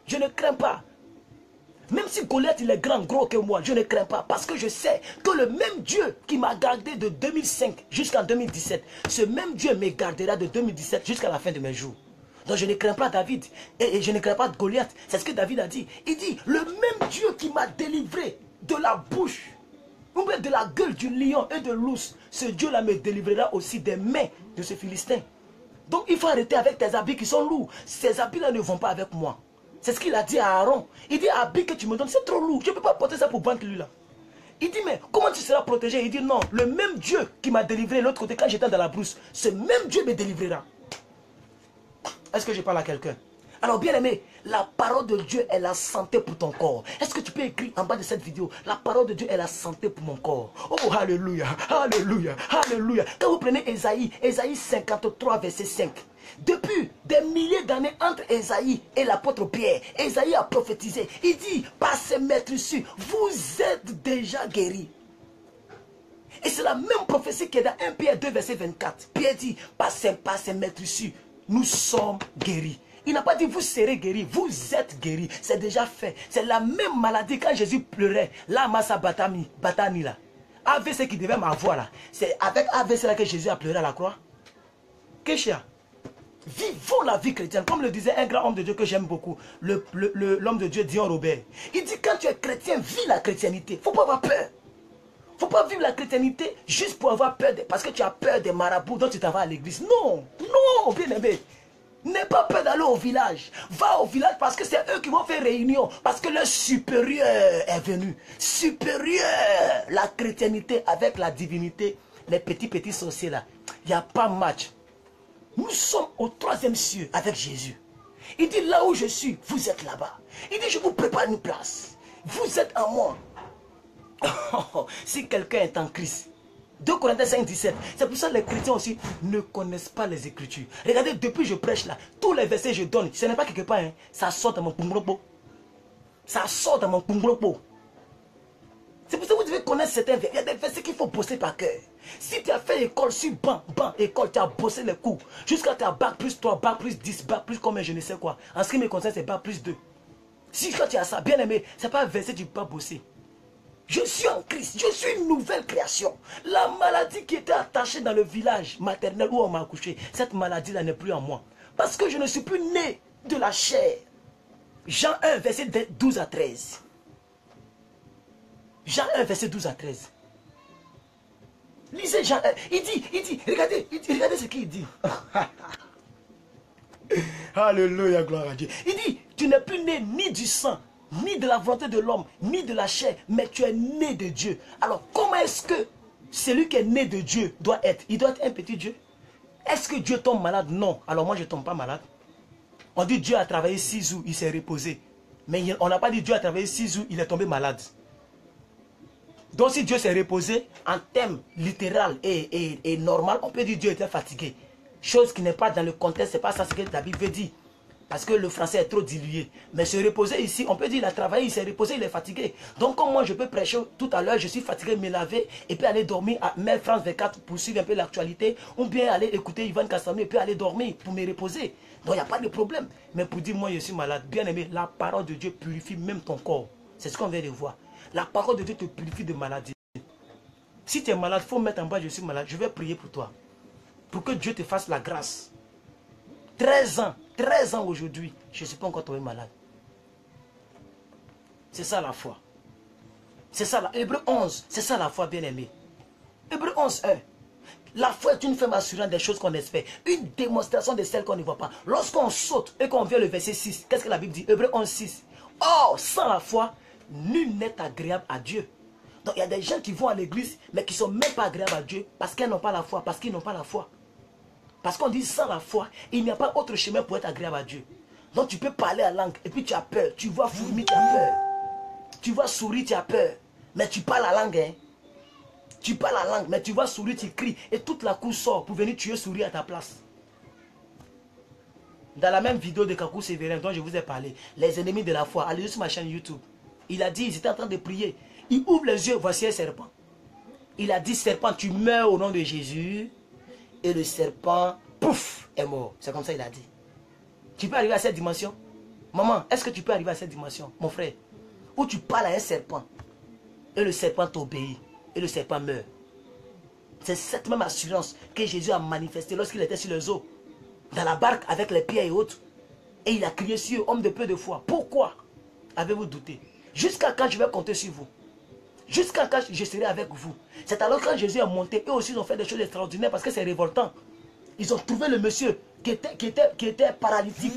Je ne crains pas. Même si Goliath il est grand, gros que moi, je ne crains pas. Parce que je sais que le même Dieu qui m'a gardé de 2005 jusqu'en 2017, ce même Dieu me gardera de 2017 jusqu'à la fin de mes jours. Donc je ne crains pas David et je ne crains pas Goliath. C'est ce que David a dit. Il dit, le même Dieu qui m'a délivré de la bouche, ou même de la gueule du lion et de l'ours, ce Dieu-là me délivrera aussi des mains de ce Philistin. Donc il faut arrêter avec tes habits qui sont lourds. Ces habits-là ne vont pas avec moi. C'est ce qu'il a dit à Aaron. Il dit, habit que tu me donnes, c'est trop lourd. Je ne peux pas porter ça pour vaincre lui là. Il dit, mais comment tu seras protégé? Il dit, non, le même Dieu qui m'a délivré l'autre côté quand j'étais dans la brousse, ce même Dieu me délivrera. Est-ce que je parle à quelqu'un? Alors bien aimé, la parole de Dieu est la santé pour ton corps. Est-ce que tu peux écrire en bas de cette vidéo, la parole de Dieu est la santé pour mon corps? Oh, alléluia, alléluia, alléluia. Quand vous prenez Ésaïe 53, verset 5. Depuis des milliers d'années entre Ésaïe et l'apôtre Pierre, Ésaïe a prophétisé. Il dit, par ces maîtresses, vous êtes déjà guéris. Et c'est la même prophétie qui est dans 1 Pierre 2, verset 24. Pierre dit, par ces maîtresses, nous sommes guéris. Il n'a pas dit vous serez guéris, vous êtes guéris. C'est déjà fait. C'est la même maladie quand Jésus pleurait. Là, Massa Batani là. AVC qui devait m'avoir là. C'est avec AVC là que Jésus a pleuré à la croix. Kéchia. Vivons la vie chrétienne. Comme le disait un grand homme de Dieu que j'aime beaucoup. L'homme de Dieu Dion Robert. Il dit quand tu es chrétien, vis la chrétienité. Il ne faut pas avoir peur. Il ne faut pas vivre la chrétienité juste pour avoir peur. Parce que tu as peur des marabouts dont tu t'en vas à l'église. Non. Non, bien aimé. N'aie pas peur d'aller au village. Va au village parce que c'est eux qui vont faire réunion. Parce que leur supérieur est venu. Supérieur. La chrétienté avec la divinité. Les petits sorciers là. Il n'y a pas match. Nous sommes au 3e cieux avec Jésus. Il dit là où je suis, vous êtes là-bas. Il dit je vous prépare une place. Vous êtes en moi. Si quelqu'un est en Christ. 2 Corinthiens 5, 17. C'est pour ça que les chrétiens aussi ne connaissent pas les Écritures. Regardez, depuis que je prêche là, tous les versets que je donne, ce n'est pas quelque part, hein, ça sort dans mon punglopo. Ça sort dans mon punglopo. C'est pour ça que vous devez connaître certains versets. Il y a des versets qu'il faut bosser par cœur. Si tu as fait école sur banc, école, tu as bossé les cours, jusqu'à tu as bac plus 3, bac plus 10, bac plus combien, je ne sais quoi. En ce qui me concerne, c'est bac plus 2. Si quand tu as ça, bien aimé, ce n'est pas un verset que tu ne peux pas bosser. Je suis en Christ, je suis une nouvelle création. La maladie qui était attachée dans le village maternel où on m'a accouché, cette maladie-là n'est plus en moi. Parce que je ne suis plus né de la chair. Jean 1, verset 12 à 13. Jean 1, verset 12 à 13. Lisez Jean 1. Il dit, regardez ce qu'il dit. Alléluia, gloire à Dieu. Il dit, tu n'es plus né ni du sang, ni de la volonté de l'homme, ni de la chair, mais tu es né de Dieu. Alors, comment est-ce que celui qui est né de Dieu doit être? Il doit être un petit Dieu. Est-ce que Dieu tombe malade? Non. Alors moi, je ne tombe pas malade. On dit Dieu a travaillé 6 jours, il s'est reposé. Mais on n'a pas dit Dieu a travaillé 6 jours, il est tombé malade. Donc si Dieu s'est reposé, en termes littéral et normal, on peut dire Dieu était fatigué. Chose qui n'est pas dans le contexte, ce n'est pas ça ce que la Bible veut dire. Parce que le français est trop dilué. Mais se reposer ici, on peut dire il a travaillé, il s'est reposé, il est fatigué. Donc comme moi je peux prêcher tout à l'heure, je suis fatigué, me laver et puis aller dormir à Mère France 24 pour suivre un peu l'actualité. Ou bien aller écouter Ivan Castamé et puis aller dormir pour me reposer. Donc il n'y a pas de problème. Mais pour dire moi je suis malade, bien aimé, la parole de Dieu purifie même ton corps. C'est ce qu'on vient de voir. La parole de Dieu te purifie de maladie. Si tu es malade, il faut mettre en bas je suis malade. Je vais prier pour toi. Pour que Dieu te fasse la grâce. 13 ans aujourd'hui, je ne suis pas encore tombé malade. C'est ça la foi. C'est ça, Hébreu 11, c'est ça la foi, bien-aimé. Hébreu 11, 1. La foi est une ferme assurance des choses qu'on espère. Une démonstration de celles qu'on ne voit pas. Lorsqu'on saute et qu'on vient le verset 6, qu'est-ce que la Bible dit? Hébreu 11, 6. Or, sans la foi, nul n'est agréable à Dieu. Donc il y a des gens qui vont à l'église, mais qui ne sont même pas agréables à Dieu parce qu'ils n'ont pas la foi, parce qu'ils n'ont pas la foi. Parce qu'on dit sans la foi, il n'y a pas autre chemin pour être agréable à Dieu. Donc tu peux parler en langue et puis tu as peur. Tu vois fourmi, tu as peur. Tu vois souris, tu as peur. Mais tu parles la langue. Hein? Tu parles la langue, mais tu vois souris, tu cries. Et toute la cour sort pour venir tuer souris à ta place. Dans la même vidéo de Kakou Sévérin dont je vous ai parlé, les ennemis de la foi, allez sur ma chaîne YouTube. Il a dit, ils étaient en train de prier. Il ouvre les yeux, voici un serpent. Il a dit, serpent, tu meurs au nom de Jésus. Et le serpent, pouf, est mort. C'est comme ça qu'il a dit. Tu peux arriver à cette dimension? Maman, est-ce que tu peux arriver à cette dimension, mon frère? Où tu parles à un serpent. Et le serpent t'obéit. Et le serpent meurt. C'est cette même assurance que Jésus a manifestée lorsqu'il était sur les eaux. Dans la barque avec les pierres et autres. Et il a crié sur eux, homme de peu de foi. Pourquoi avez-vous douté? Jusqu'à quand je vais compter sur vous? Jusqu'à quand je serai avec vous? C'est alors quand Jésus est monté, eux aussi ils ont fait des choses extraordinaires parce que c'est révoltant. Ils ont trouvé le monsieur qui était paralytique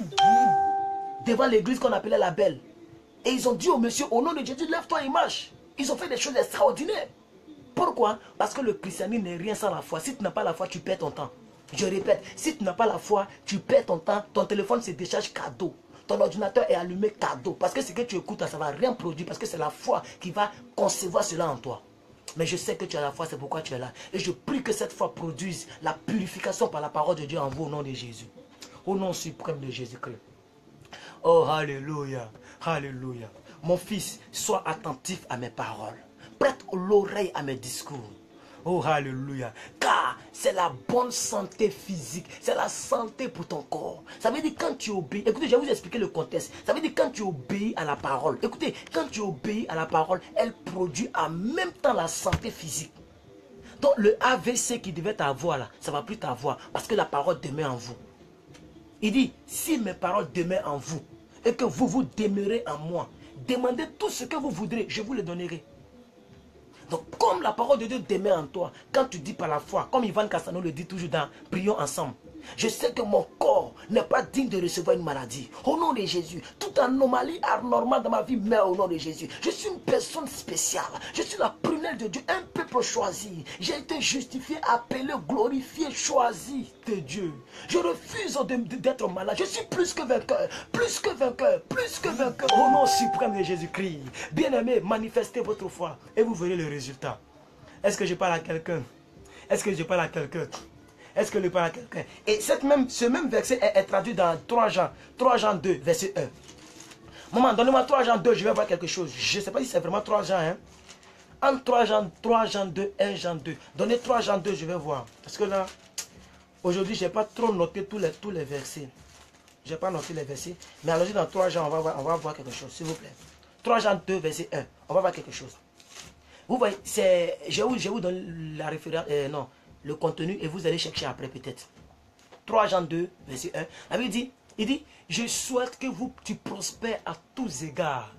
devant l'église qu'on appelait la Belle. Et ils ont dit au monsieur, au nom de Jésus, lève-toi et marche. Ils ont fait des choses extraordinaires. Pourquoi? Parce que le christianisme n'est rien sans la foi. Si tu n'as pas la foi, tu perds ton temps. Je répète, si tu n'as pas la foi, tu perds ton temps. Ton téléphone se décharge cadeau. Ton ordinateur est allumé cadeau. Parce que ce que tu écoutes, ça ne va rien produire. Parce que c'est la foi qui va concevoir cela en toi. Mais je sais que tu as la foi, c'est pourquoi tu es là. Et je prie que cette foi produise la purification par la parole de Dieu en vous au nom de Jésus. Au nom suprême de Jésus-Christ. Oh, alléluia, alléluia. Mon fils, sois attentif à mes paroles. Prête l'oreille à mes discours. Oh, alléluia. Car c'est la bonne santé physique. C'est la santé pour ton corps. Ça veut dire quand tu obéis. Écoutez, je vais vous expliquer le contexte. Ça veut dire quand tu obéis à la parole. Écoutez, quand tu obéis à la parole, elle produit en même temps la santé physique. Donc le AVC qui devait t'avoir là, ça ne va plus t'avoir. Parce que la parole demeure en vous. Il dit, si mes paroles demeurent en vous et que vous demeurez en moi, demandez tout ce que vous voudrez, je vous le donnerai. Donc, comme la parole de Dieu demeure en toi, quand tu dis par la foi, comme Ivan Castano le dit toujours dans Prions ensemble, je sais que mon corps n'est pas digne de recevoir une maladie. Au nom de Jésus, toute anomalie anormale dans ma vie meurt au nom de Jésus. Je suis une personne spéciale. Je suis la prunelle de Dieu, un peuple choisi. J'ai été justifié, appelé, glorifié, choisi de Dieu. Je refuse d'être malade. Je suis plus que vainqueur, plus que vainqueur, plus que vainqueur. Au nom suprême de Jésus-Christ. Bien-aimés, manifestez votre foi et vous verrez le résultat. Est-ce que je parle à quelqu'un? Est-ce que je parle à quelqu'un? Est-ce que je parle à quelqu'un? Et ce même verset est traduit dans 3 Jean 2, verset 1. Maman, donnez-moi 3 Jean 2, je vais voir quelque chose. Je ne sais pas si c'est vraiment 3 Jean. Hein? Entre 3 Jean 2, 1 Jean 2. Donnez 3 Jean 2, je vais voir. Parce que là, aujourd'hui, je n'ai pas trop noté tous les versets. Je n'ai pas noté les versets. Mais allons-y dans 3 Jean, on va voir quelque chose, s'il vous plaît. 3 Jean 2, verset 1. On va voir quelque chose. Vous voyez, je vous donne la référence, non, le contenu et vous allez chercher après peut-être. 3 Jean 2, verset 1. La Bible dit, Il dit, je souhaite que tu prospères à tous égards,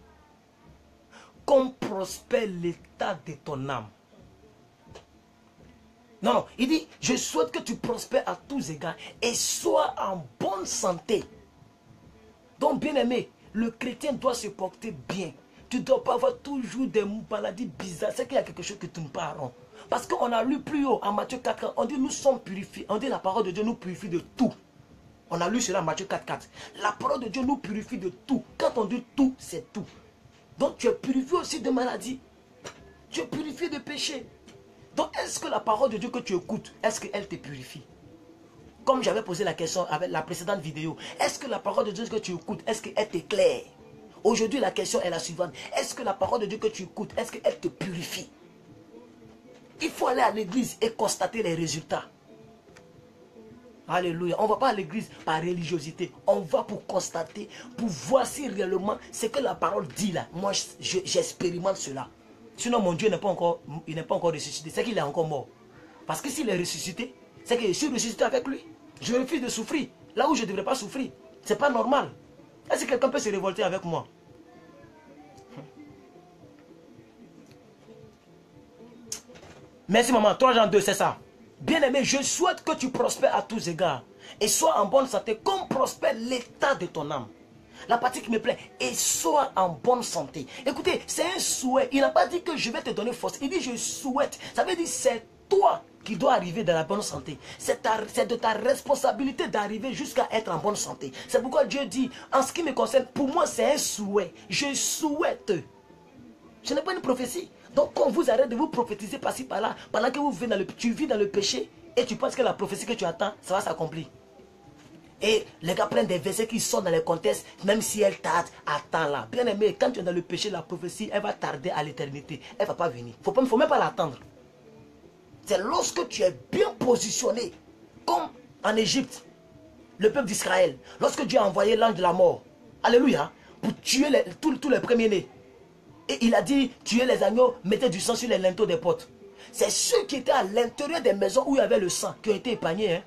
comme prospère l'état de ton âme. Non, non, il dit, je souhaite que tu prospères à tous égards et sois en bonne santé. Donc, bien aimé, le chrétien doit se porter bien. Tu ne dois pas avoir toujours des maladies bizarres. C'est qu'il y a quelque chose que tu ne pas rond. Parce qu'on a lu plus haut, en Matthieu 4, on dit nous sommes purifiés. On dit la parole de Dieu nous purifie de tout. On a lu cela en Matthieu 4. La parole de Dieu nous purifie de tout. Quand on dit tout, c'est tout. Donc tu es purifié aussi de maladies. Tu es purifié de péché. Donc est-ce que la parole de Dieu que tu écoutes, est-ce qu'elle te purifie? Comme j'avais posé la question avec la précédente vidéo, est-ce que la parole de Dieu que tu écoutes, est-ce qu'elle t'éclaire? Aujourd'hui, la question est la suivante. Est-ce que la parole de Dieu que tu écoutes, est-ce qu'elle te purifie? Il faut aller à l'église et constater les résultats. Alléluia. On ne va pas à l'église par religiosité. On va pour constater, pour voir si réellement ce que la parole dit là. Moi, j'expérimente cela. Sinon, mon Dieu n'est pas encore ressuscité. C'est qu'il est encore mort. Parce que s'il est ressuscité, c'est que je suis ressuscité avec lui. Je refuse de souffrir. Là où je ne devrais pas souffrir. Ce n'est pas normal. Est-ce que quelqu'un peut se révolter avec moi? Merci maman. 3 Jean 2, c'est ça. Bien-aimé, je souhaite que tu prospères à tous égards. Et sois en bonne santé comme prospère l'état de ton âme. La partie qui me plaît. Et sois en bonne santé. Écoutez, c'est un souhait. Il n'a pas dit que je vais te donner force. Il dit je souhaite. Ça veut dire c'est toi qui dois arriver dans la bonne santé. C'est de ta responsabilité d'arriver jusqu'à être en bonne santé. C'est pourquoi Dieu dit, en ce qui me concerne, pour moi c'est un souhait. Je souhaite. Ce n'est pas une prophétie. Donc quand vous arrêtez de vous prophétiser par-ci par-là, pendant que tu vis dans le péché, et tu penses que la prophétie que tu attends, ça va s'accomplir. Et les gars prennent des versets qui sont dans les contextes, même si elle tarde, attends-la. Bien aimé, quand tu es dans le péché, la prophétie, elle va tarder à l'éternité. Elle ne va pas venir. Il ne faut même pas l'attendre. C'est lorsque tu es bien positionné, comme en Égypte, le peuple d'Israël, lorsque Dieu a envoyé l'ange de la mort, alléluia, pour tuer tous les premiers-nés. Et il a dit, tuez les agneaux, mettez du sang sur les linteaux des portes. C'est ceux qui étaient à l'intérieur des maisons où il y avait le sang qui ont été épargnés. Hein?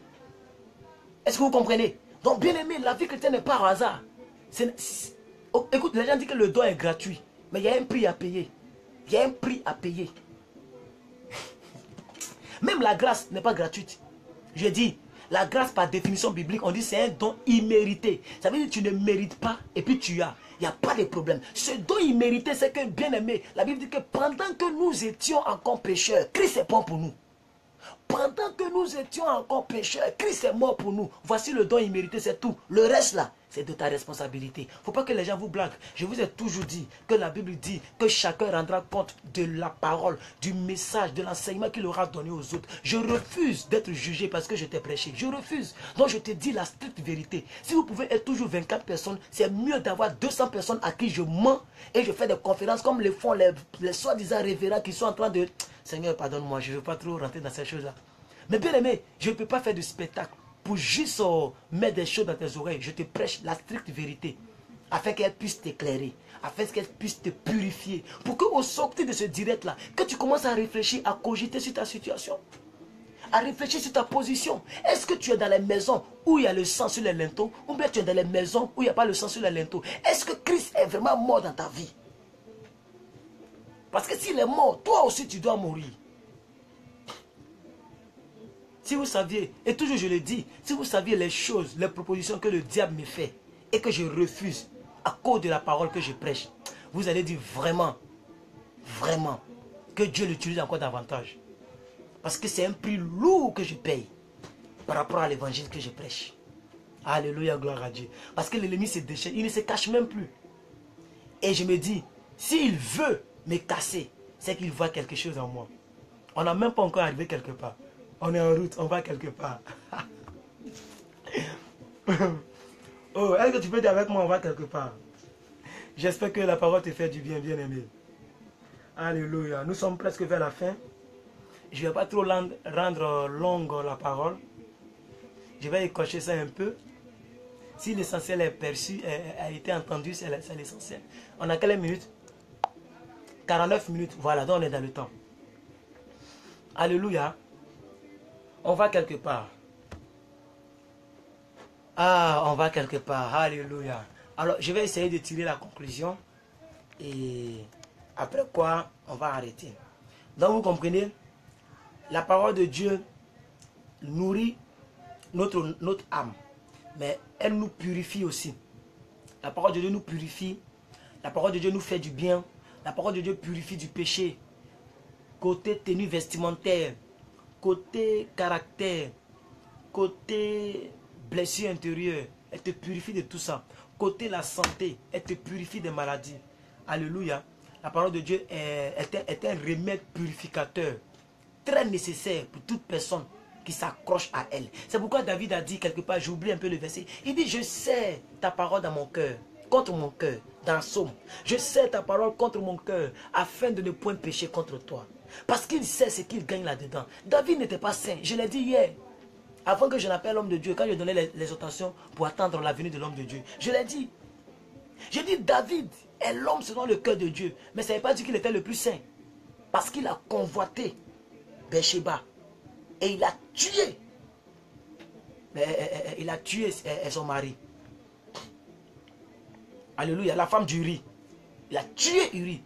Est-ce que vous comprenez? Donc, bien aimé, la vie chrétienne n'est pas au hasard. Écoute, les gens disent que le don est gratuit. Mais il y a un prix à payer. Il y a un prix à payer. Même la grâce n'est pas gratuite. Je dis, la grâce par définition biblique, on dit c'est un don immérité. Ça veut dire que tu ne mérites pas et puis tu as. Il n'y a pas de problème. Ce don immérité, c'est que, bien aimé, la Bible dit que pendant que nous étions encore pécheurs, Christ est mort pour nous. Pendant que nous étions encore pécheurs, Christ est mort pour nous. Voici le don immérité, c'est tout. Le reste là, c'est de ta responsabilité. Il ne faut pas que les gens vous blaguent. Je vous ai toujours dit que la Bible dit que chacun rendra compte de la parole, du message, de l'enseignement qu'il aura donné aux autres. Je refuse d'être jugé parce que je t'ai prêché. Je refuse. Donc je te dis la stricte vérité. Si vous pouvez être toujours 24 personnes, c'est mieux d'avoir 200 personnes à qui je mens et je fais des conférences comme les font les soi-disant révérends qui sont en train de... Seigneur, pardonne-moi, je ne veux pas trop rentrer dans ces choses-là. Mais bien aimé, je ne peux pas faire de spectacle pour juste mettre des choses dans tes oreilles. Je te prêche la stricte vérité, afin qu'elle puisse t'éclairer, afin qu'elle puisse te purifier, pour qu'au sortir de ce direct-là, que tu commences à réfléchir, à cogiter sur ta situation, à réfléchir sur ta position. Est-ce que tu es dans les maisons où il y a le sang sur les linteaux, ou bien tu es dans les maisons où il n'y a pas le sang sur les linteaux? Est-ce que Christ est vraiment mort dans ta vie? Parce que s'il est mort, toi aussi tu dois mourir. Si vous saviez, et toujours je le dis, si vous saviez les choses, les propositions que le diable me fait et que je refuse à cause de la parole que je prêche, vous allez dire vraiment, vraiment, que Dieu l'utilise encore davantage. Parce que c'est un prix lourd que je paye par rapport à l'évangile que je prêche. Alléluia, gloire à Dieu. Parce que l'ennemi se déchaîne, il ne se cache même plus. Et je me dis, s'il veut me casser, c'est qu'il voit quelque chose en moi. On n'a même pas encore arrivé quelque part. On est en route, on va quelque part. Oh, est-ce que tu peux dire avec moi, on va quelque part? J'espère que la parole te fait du bien, bien aimé. Alléluia. Nous sommes presque vers la fin. Je ne vais pas trop rendre longue la parole. Je vais écorcher ça un peu. Si l'essentiel est perçu, a été entendu, c'est l'essentiel. On a quelle minute? 49 minutes. Voilà, donc on est dans le temps. Alléluia. On va quelque part. Ah, on va quelque part. Alléluia. Alors, je vais essayer de tirer la conclusion. Et après quoi, on va arrêter. Donc, vous comprenez, la parole de Dieu nourrit notre âme. Mais elle nous purifie aussi. La parole de Dieu nous purifie. La parole de Dieu nous fait du bien. La parole de Dieu purifie du péché. Côté tenue vestimentaire, côté caractère, côté blessure intérieure, elle te purifie de tout ça. Côté la santé, elle te purifie des maladies. Alléluia. La parole de Dieu est un remède purificateur très nécessaire pour toute personne qui s'accroche à elle. C'est pourquoi David a dit quelque part, j'oublie un peu le verset, il dit, je sais ta parole dans mon cœur, contre mon cœur, dans Somme. Je sais ta parole contre mon cœur, afin de ne point pécher contre toi. Parce qu'il sait ce qu'il gagne là-dedans. David n'était pas saint, je l'ai dit hier. Avant que je n'appelle l'homme de Dieu, quand je donnais les exhortations pour attendre la venue de l'homme de Dieu, je l'ai dit. J'ai dit, David est l'homme selon le cœur de Dieu. Mais ça ne veut pas dire qu'il était le plus saint. Parce qu'il a convoité Bathsheba. Et il a tué. Il a tué son mari. Alléluia. La femme d'Uri. Il a tué Uri.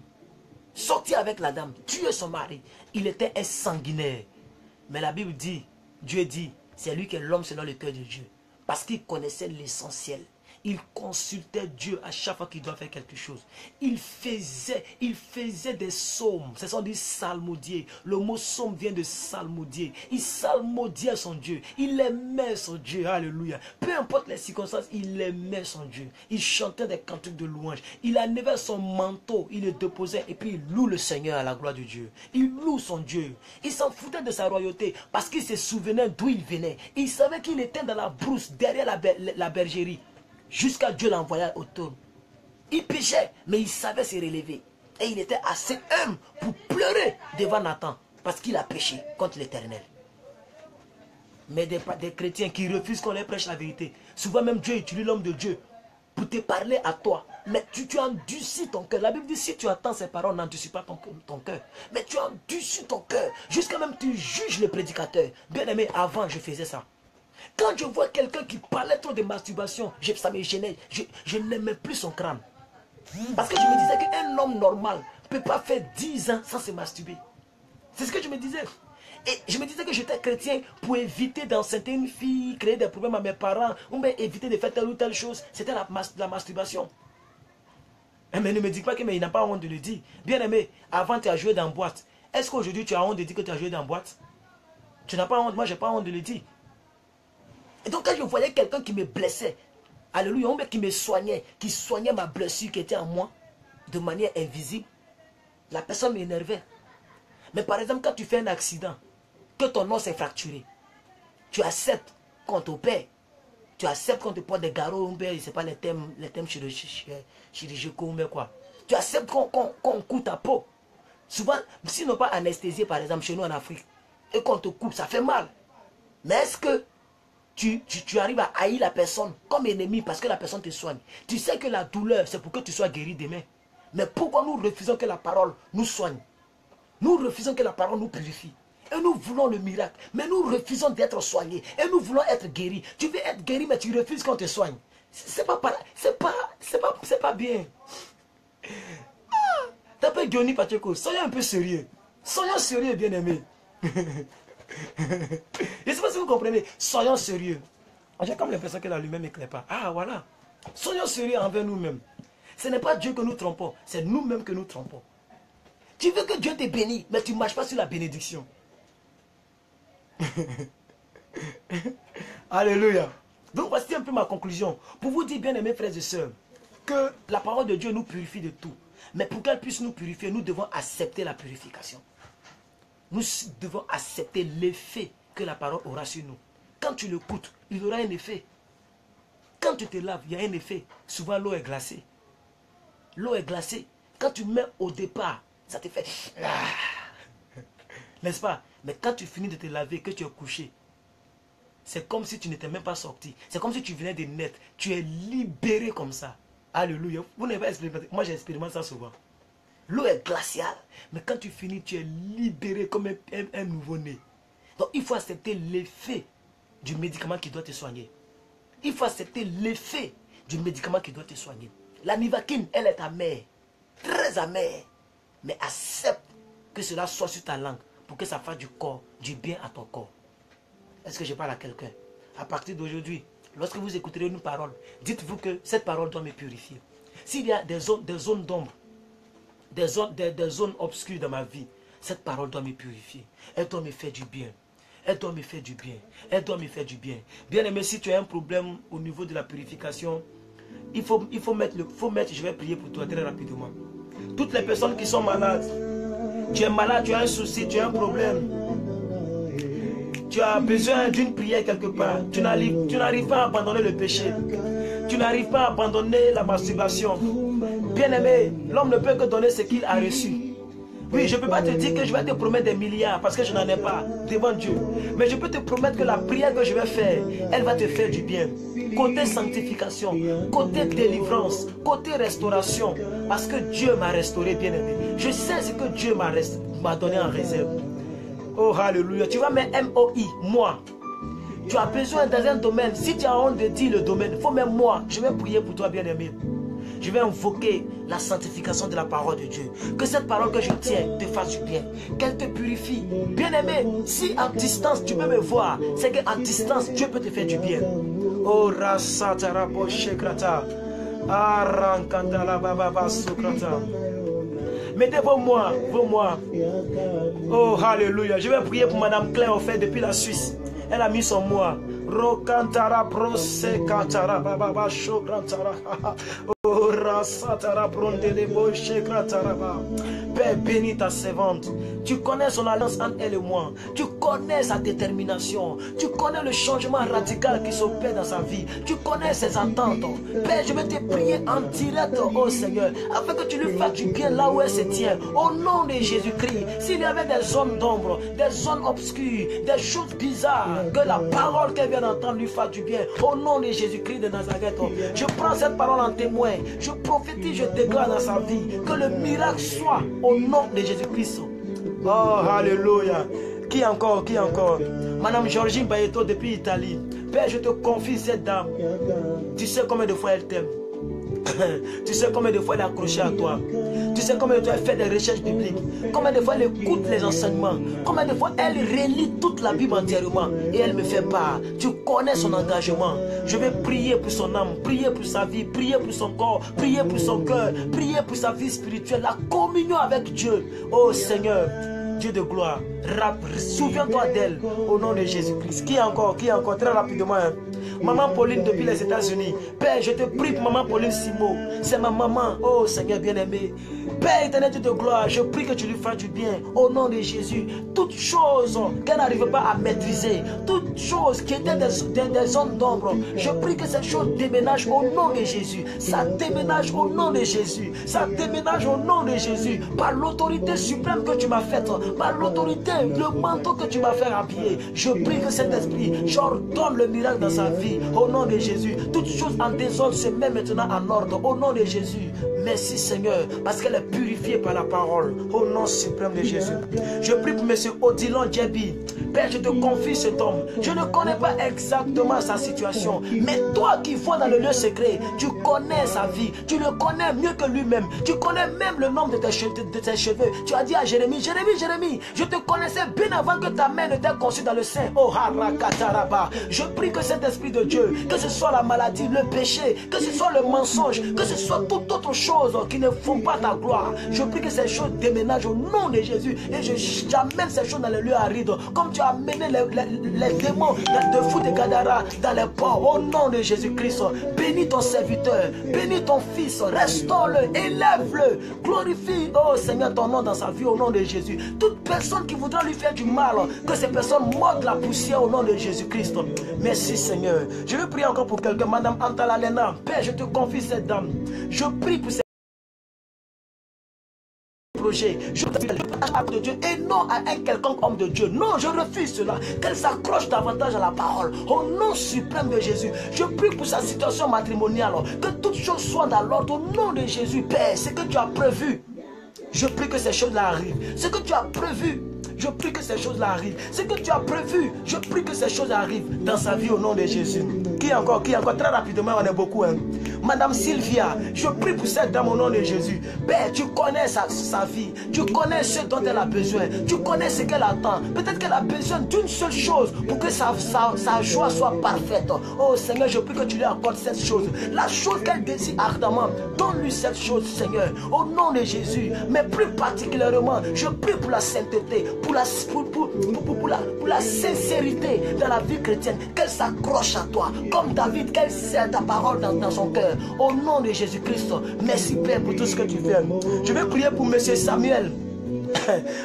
Sorti avec la dame. Tué son mari. Il était un sanguinaire. Mais la Bible dit, Dieu dit, c'est lui qui est l'homme selon le cœur de Dieu. Parce qu'il connaissait l'essentiel. Il consultait Dieu à chaque fois qu'il doit faire quelque chose. Il faisait des psaumes. Ce sont des psalmodiers. Le mot psaume vient de psalmodier. Il psalmodiait son Dieu. Il aimait son Dieu. Alléluia. Peu importe les circonstances, il aimait son Dieu. Il chantait des cantiques de louange. Il enlevait son manteau. Il le déposait et puis il loue le Seigneur à la gloire de Dieu. Il loue son Dieu. Il s'en foutait de sa royauté parce qu'il se souvenait d'où il venait. Il savait qu'il était dans la brousse, derrière la bergerie. Jusqu'à Dieu l'envoya au trône. Il péchait, mais il savait se relever. Et il était assez humble pour pleurer devant Nathan. Parce qu'il a péché contre l'Éternel. Mais des chrétiens qui refusent qu'on leur prêche la vérité. Souvent même Dieu utilise l'homme de Dieu pour te parler à toi. Mais tu endurcis ton cœur. La Bible dit, si tu attends ces paroles, n'endurcis pas ton cœur. Mais tu endurcis ton cœur. Jusqu'à même tu juges le prédicateur. Bien aimé, avant je faisais ça. Quand je vois quelqu'un qui parlait trop de masturbation, ça me gênait. Je n'aimais plus son crâne. Parce que je me disais qu'un homme normal ne peut pas faire 10 ans sans se masturber. C'est ce que je me disais. Et je me disais que j'étais chrétien pour éviter d'enceinte une fille, créer des problèmes à mes parents, ou bien éviter de faire telle ou telle chose. C'était la masturbation. Mais ne me dis pas qu'il n'a pas honte de le dire. Bien aimé, avant tu as joué dans la boîte. Est-ce qu'aujourd'hui tu as honte de dire que tu as joué dans la boîte? Tu n'as pas honte, moi je n'ai pas honte de le dire. Et donc quand je voyais quelqu'un qui me blessait, alléluia, ou bien qui me soignait, qui soignait ma blessure qui était en moi, de manière invisible, la personne m'énervait. Mais par exemple, quand tu fais un accident, que ton os est fracturé, tu acceptes qu'on t'opère, tu acceptes qu'on te porte des garrots, ou bien, je ne sais pas les thèmes chirurgicaux, ou bien quoi. Tu acceptes qu'on coupe ta peau. Souvent, s'ils n'ont pas anesthésié, par exemple, chez nous en Afrique, et qu'on te coupe, ça fait mal. Mais est-ce que tu arrives à haïr la personne comme ennemi parce que la personne te soigne? Tu sais que la douleur, c'est pour que tu sois guéri demain. Mais pourquoi nous refusons que la parole nous soigne? Nous refusons que la parole nous purifie. Et nous voulons le miracle. Mais nous refusons d'être soignés. Et nous voulons être guéris. Tu veux être guéri, mais tu refuses qu'on te soigne. C'est pas bien. T'appelles Diony Pacheco. Soyons un peu sérieux. Soyons sérieux, bien aimés. Je ne sais pas si vous comprenez. Soyons sérieux. J'ai comme l'impression que la lumière ne m'éclaire pas. Ah, voilà. Soyons sérieux envers nous-mêmes. Ce n'est pas Dieu que nous trompons. C'est nous-mêmes que nous trompons. Tu veux que Dieu te bénisse, mais tu ne marches pas sur la bénédiction. Alléluia. Donc voici un peu ma conclusion. Pour vous dire, bien aimés frères et sœurs, que la parole de Dieu nous purifie de tout. Mais pour qu'elle puisse nous purifier, nous devons accepter la purification. Nous devons accepter l'effet que la parole aura sur nous. Quand tu l'écoutes, il aura un effet. Quand tu te laves, il y a un effet. Souvent, l'eau est glacée. L'eau est glacée. Quand tu mets au départ, ça te fait... N'est-ce pas? Mais quand tu finis de te laver, que tu es couché, c'est comme si tu n'étais même pas sorti. C'est comme si tu venais de naître. Tu es libéré comme ça. Alléluia. Vous n'avez pas expérimenté. Moi, j'expérimente ça souvent. L'eau est glaciale. Mais quand tu finis, tu es libéré comme un nouveau-né. Donc, il faut accepter l'effet du médicament qui doit te soigner. Il faut accepter l'effet du médicament qui doit te soigner. La nivaquine, elle est amère, très amère. Mais accepte que cela soit sur ta langue pour que ça fasse du bien à ton corps. Est-ce que je parle à quelqu'un? À partir d'aujourd'hui, lorsque vous écouterez une parole, dites-vous que cette parole doit me purifier. S'il y a des zones d'ombre, des zones obscures dans ma vie, cette parole doit me purifier. Elle doit me faire du bien. Elle doit me faire du bien. Elle doit me faire du bien. Bien aimé, si tu as un problème au niveau de la purification, il faut mettre, je vais prier pour toi très rapidement. Toutes les personnes qui sont malades, tu es malade, tu as un souci, tu as un problème, tu as besoin d'une prière quelque part, tu n'arrives pas à abandonner le péché, tu n'arrives pas à abandonner la masturbation. Bien aimé, l'homme ne peut que donner ce qu'il a reçu. Oui, je ne peux pas te dire que je vais te promettre des milliards parce que je n'en ai pas devant Dieu. Mais je peux te promettre que la prière que je vais faire, elle va te faire du bien. Côté sanctification, côté délivrance, côté restauration. Parce que Dieu m'a restauré, bien aimé. Je sais ce que Dieu m'a donné en réserve. Oh, alléluia. Tu vas mettre M-O-I, moi. Tu as besoin dans un domaine. Si tu as honte de dire le domaine, il faut même moi. Je vais prier pour toi, bien aimé. Je vais invoquer la sanctification de la parole de Dieu. Que cette parole que je tiens te fasse du bien. Qu'elle te purifie. Bien aimé, si à distance tu peux me voir, c'est qu'à distance Dieu peut te faire du bien. Oh, rasatara boshekrata. Arankandala bababa sukrata. Mettez vos moi. Oh, alléluia. Je vais prier pour Madame Claire, au fait, depuis la Suisse. Elle a mis son moi. Rokantara brosekatara bababa shokrantara. Oh, rasatara brondele boshekratara. Père, bénis ta servante. Tu connais son alliance entre elle et moi. Tu connais sa détermination. Tu connais le changement radical qui s'opère dans sa vie. Tu connais ses attentes. Père, je vais te prier en direct, oh Seigneur, afin que tu lui fasses du bien là où elle se tient. Au nom de Jésus-Christ, s'il y avait des zones d'ombre, des zones obscures, des choses bizarres, que la parole qu'elle vient d'entendre lui fasse du bien. Au nom de Jésus-Christ de Nazareth, je prends cette parole en témoin. Je prophétise, je déclare dans sa vie que le miracle soit au nom de Jésus-Christ. Oh, alléluia. Qui encore? Madame Georgine Bayeto depuis Italie. Père, je te confie cette dame. Tu sais combien de fois elle t'aime. Tu sais combien de fois elle est accrochée à toi. Tu sais combien de fois elle fait des recherches bibliques. Combien de fois elle écoute les enseignements. Combien de fois elle relit toute la Bible entièrement. Et elle me fait part. Tu connais son engagement. Je vais prier pour son âme, prier pour sa vie, prier pour son corps, prier pour son cœur, prier pour sa vie spirituelle, la communion avec Dieu. Oh Seigneur, Dieu de gloire, souviens-toi d'elle au nom de Jésus-Christ. Qui encore, très rapidement. Maman Pauline depuis les États-Unis. Père, je te prie pour Maman Pauline Simo. C'est ma maman. Oh Seigneur bien-aimé. Père éternel, Dieu de gloire, je prie que tu lui fasses du bien au nom de Jésus. Toutes choses qu'elle n'arrive pas à maîtriser, toutes choses qui étaient des zones d'ombre, je prie que ces choses déménagent au nom de Jésus. Ça déménage au nom de Jésus. Ça déménage au nom de Jésus. Par l'autorité suprême que tu m'as faite, par l'autorité, le manteau que tu m'as fait habiller, je prie que cet esprit, j'ordonne le miracle dans sa vie au nom de Jésus. Toutes choses en désordre se mettent maintenant en ordre au nom de Jésus. Merci Seigneur, parce qu'elle est purifiée par la parole au nom suprême de Jésus. Je prie pour M. Odilon Djebi. Père, je te confie cet homme. Je ne connais pas exactement sa situation, mais toi qui vois dans le lieu secret, tu connais sa vie, tu le connais mieux que lui-même, tu connais même le nombre de tes cheveux. Tu as dit à Jérémie, Jérémie, je te connaissais bien avant que ta mère ne t'ait conçu dans le sein. Oh Harakataraba. Je prie que cet esprit de Dieu, que ce soit la maladie, le péché, que ce soit le mensonge, que ce soit toute autre chose qui ne font pas ta gloire, je prie que ces choses déménagent au nom de Jésus et j'amène ces choses dans les lieux arides, comme tu as amené les démons de fou de Gadara dans les ports au nom de Jésus-Christ. Bénis ton serviteur, bénis ton fils, restaure-le, élève-le, glorifie, oh Seigneur, ton nom dans sa vie au nom de Jésus. Toute personne qui voudra lui faire du mal, que ces personnes mordent la poussière au nom de Jésus-Christ. Merci Seigneur. Je vais prier encore pour quelqu'un, Madame Antalalena. Père, je te confie cette dame. Je prie pour projet. Je refuse l'acte de Dieu et non à un quelconque homme de Dieu. Non, je refuse cela. Qu'elle s'accroche davantage à la parole. Au nom suprême de Jésus. Je prie pour sa situation matrimoniale. Que toutes choses soient dans l'ordre. Au nom de Jésus, Père, ce que tu as prévu. Je prie que ces choses-là arrivent. Ce que tu as prévu, Je prie que ces choses-là arrivent. Ce que tu as prévu, je prie que ces choses arrivent dans sa vie au nom de Jésus. Qui encore? Très rapidement, on est beaucoup. Hein. Madame Sylvia, je prie pour cette dame au nom de Jésus. Père, tu connais sa vie. Tu connais ce dont elle a besoin. Tu connais ce qu'elle attend. Peut-être qu'elle a besoin d'une seule chose pour que sa joie soit parfaite. Oh Seigneur, je prie que tu lui accordes cette chose. La chose qu'elle désire ardemment, donne-lui cette chose, Seigneur, au nom de Jésus. Mais plus particulièrement, je prie pour la sainteté, pour la sincérité dans la vie chrétienne, qu'elle s'accroche à toi, comme David, qu'elle serre ta parole dans son cœur. Au nom de Jésus-Christ, merci Père pour tout ce que tu fais. Je vais prier pour M. Samuel.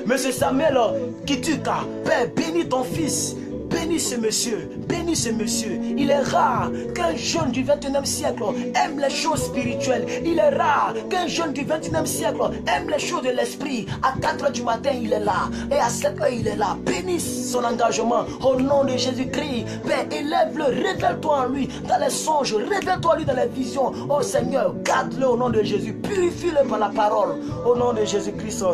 Monsieur Samuel Kituka, Père, bénis ton fils. Bénis ce monsieur, bénis ce monsieur. Il est rare qu'un jeune du 21e siècle aime les choses spirituelles. Il est rare qu'un jeune du 21e siècle aime les choses de l'esprit. À 4 h du matin, il est là. Et à 7 h, il est là. Bénis son engagement au nom de Jésus-Christ. Père, élève-le, révèle-toi en lui dans les songes, révèle-toi en lui dans les visions. Oh Seigneur, garde-le au nom de Jésus. Purifie-le par la parole au nom de Jésus-Christ.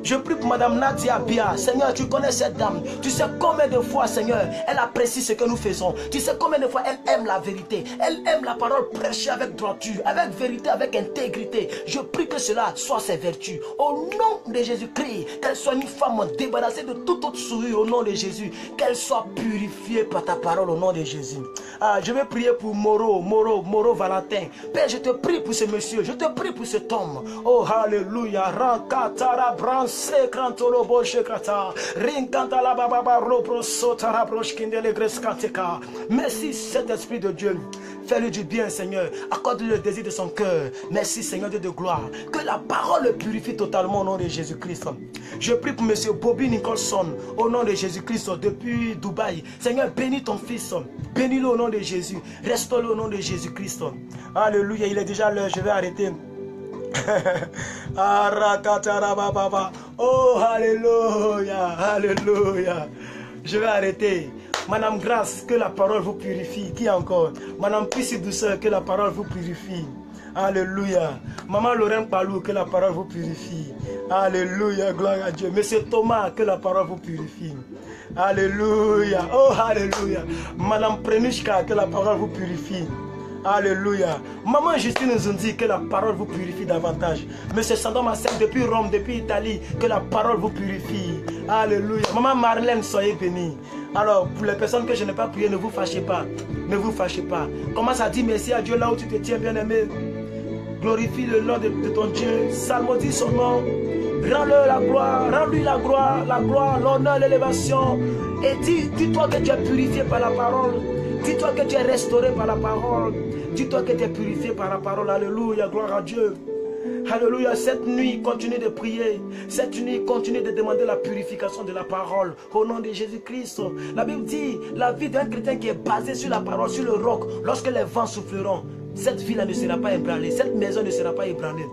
Je prie pour Madame Nadia Bia. Seigneur, tu connais cette dame. Tu sais combien de fois, Seigneur, elle apprécie ce que nous faisons. Tu sais combien de fois elle aime la vérité. Elle aime la parole prêchée avec droiture, avec vérité, avec intégrité. Je prie que cela soit ses vertus. Au nom de Jésus-Christ, qu'elle soit une femme débarrassée de toute autre souillure au nom de Jésus. Qu'elle soit purifiée par ta parole au nom de Jésus. Je vais prier pour Moro Valentin. Père, je te prie pour ce monsieur. Je te prie pour cet homme. Oh, alléluia. Rankatara Brans. Merci Saint-Esprit de Dieu. Fais-lui du bien, Seigneur. Accorde-lui le désir de son cœur. Merci, Seigneur Dieu de gloire. Que la parole le purifie totalement au nom de Jésus-Christ. Je prie pour M. Bobby Nicholson au nom de Jésus-Christ depuis Dubaï. Seigneur, bénis ton fils. Bénis-le au nom de Jésus. Restaure-le au nom de Jésus-Christ. Alléluia. Il est déjà l'heure. Je vais arrêter. Oh, alléluia, alléluia. Je vais arrêter. Madame Grâce, que la parole vous purifie. Qui encore? Madame Puissy Douceur, que la parole vous purifie. Alléluia. Maman Lorraine Palou, que la parole vous purifie. Alléluia, gloire à Dieu. Monsieur Thomas, que la parole vous purifie. Alléluia. Oh, alléluia. Madame Prenushka, que la parole vous purifie. Alléluia. Maman Justine Zundi, que la parole vous purifie davantage. Monsieur Sandom Assem, depuis Rome, depuis Italie, que la parole vous purifie. Alléluia. Maman Marlène, soyez bénie. Alors, pour les personnes que je n'ai pas priées, ne vous fâchez pas. Ne vous fâchez pas. Commence à dire merci à Dieu là où tu te tiens, bien-aimé. Glorifie le nom de ton Dieu. Salmodie son nom. Rends-le la gloire. Rends-lui la gloire, l'honneur, l'élévation. Et dis-toi que tu es purifié par la parole. Dis-toi que tu es restauré par la parole. Dis-toi que tu es purifié par la parole. Alléluia, gloire à Dieu. Alléluia, cette nuit, continue de prier. Cette nuit, continue de demander la purification de la parole. Au nom de Jésus-Christ. La Bible dit, la vie d'un chrétien qui est basée sur la parole, sur le roc, lorsque les vents souffleront, cette vie-là ne sera pas ébranlée. Cette maison ne sera pas ébranlée.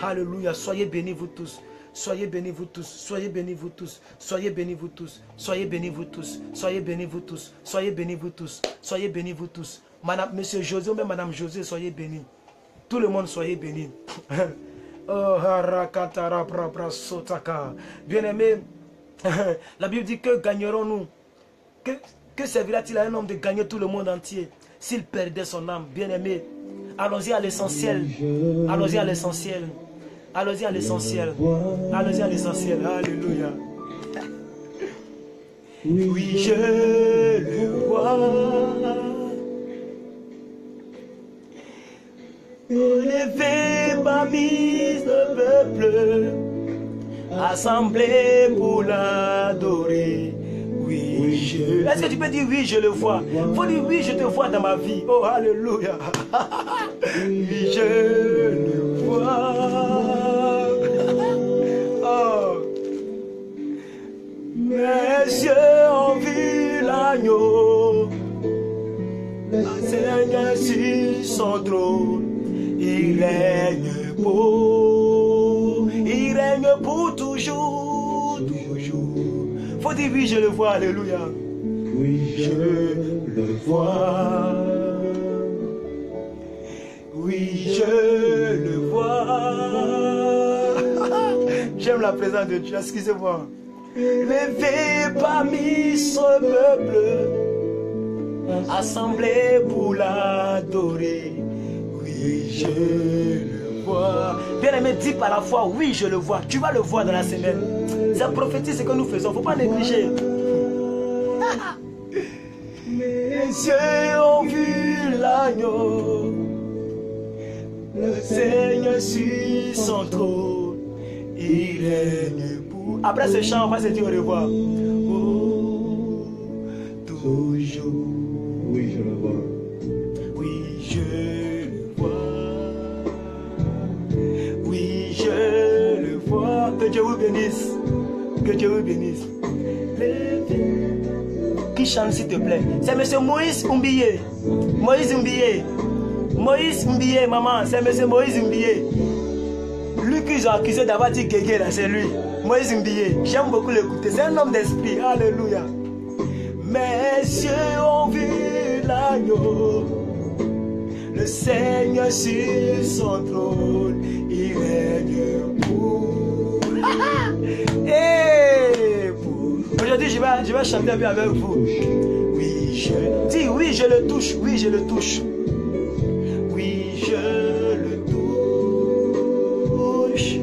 Alléluia, soyez bénis vous tous. Soyez bénis vous tous, soyez bénis vous tous, soyez bénis vous tous, soyez bénis vous tous, soyez bénis vous tous, soyez bénis vous tous, soyez bénis vous tous. Madame, Monsieur José ou même Madame José, soyez bénis. Tout le monde soyez bénis. Oh, bien-aimé, la Bible dit que gagnerons-nous? Que servira-t-il à un homme de gagner tout le monde entier s'il perdait son âme? Bien-aimé, allons-y à l'essentiel. Allons-y à l'essentiel. Allons-y à l'essentiel. Allons-y à l'essentiel. Alléluia. Oui, je le vois. Élevé parmi le peuple, assemblé pour l'adorer. Oui, je... Est-ce que tu peux dire oui, je le vois? Il faut dire oui, je te vois dans ma vie. Oh, alléluia. Oui, je le vois. Oh. Mes yeux ont vu l'agneau, le Seigneur sur son trône. Il règne pour toujours, toujours. Faut dire oui, je le vois, alléluia. Oui, je le vois. Oui, je le vois. J'aime la présence de Dieu, excusez-moi. Levé parmi ce peuple, assemblé pour l'adorer. Oui, je le vois. Bien-aimé, dis par la foi, oui, je le vois. Tu vas le voir dans la semaine. C'est prophétique ce que nous faisons. Il ne faut pas négliger. Mes yeux ont vu l'agneau, le Seigneur sur son trône, il règne pour... Après ce chant, on va se dire au revoir. Oh, toujours. Oui, je le vois. Oui, je le vois. Oui, je le vois. Que Dieu vous bénisse. Que Dieu vous bénisse. Qui chante s'il te plaît? C'est M. Moïse Umbiye. Moïse Umbiye. Moïse Umbiye, maman. C'est M. Moïse Umbiye. Lui qu'ils ont accusé d'avoir dit Guégué là, c'est lui. Moïse Umbiye. J'aime beaucoup l'écouter. C'est un homme d'esprit. Alléluia. Mes yeux ont vu l'agneau, le Seigneur sur son trône, il règne pour. Et pour. Aujourd'hui, je vais chanter un peu avec vous. Oui, je dis, oui, je le touche, oui, je le touche. Oui, je le touche.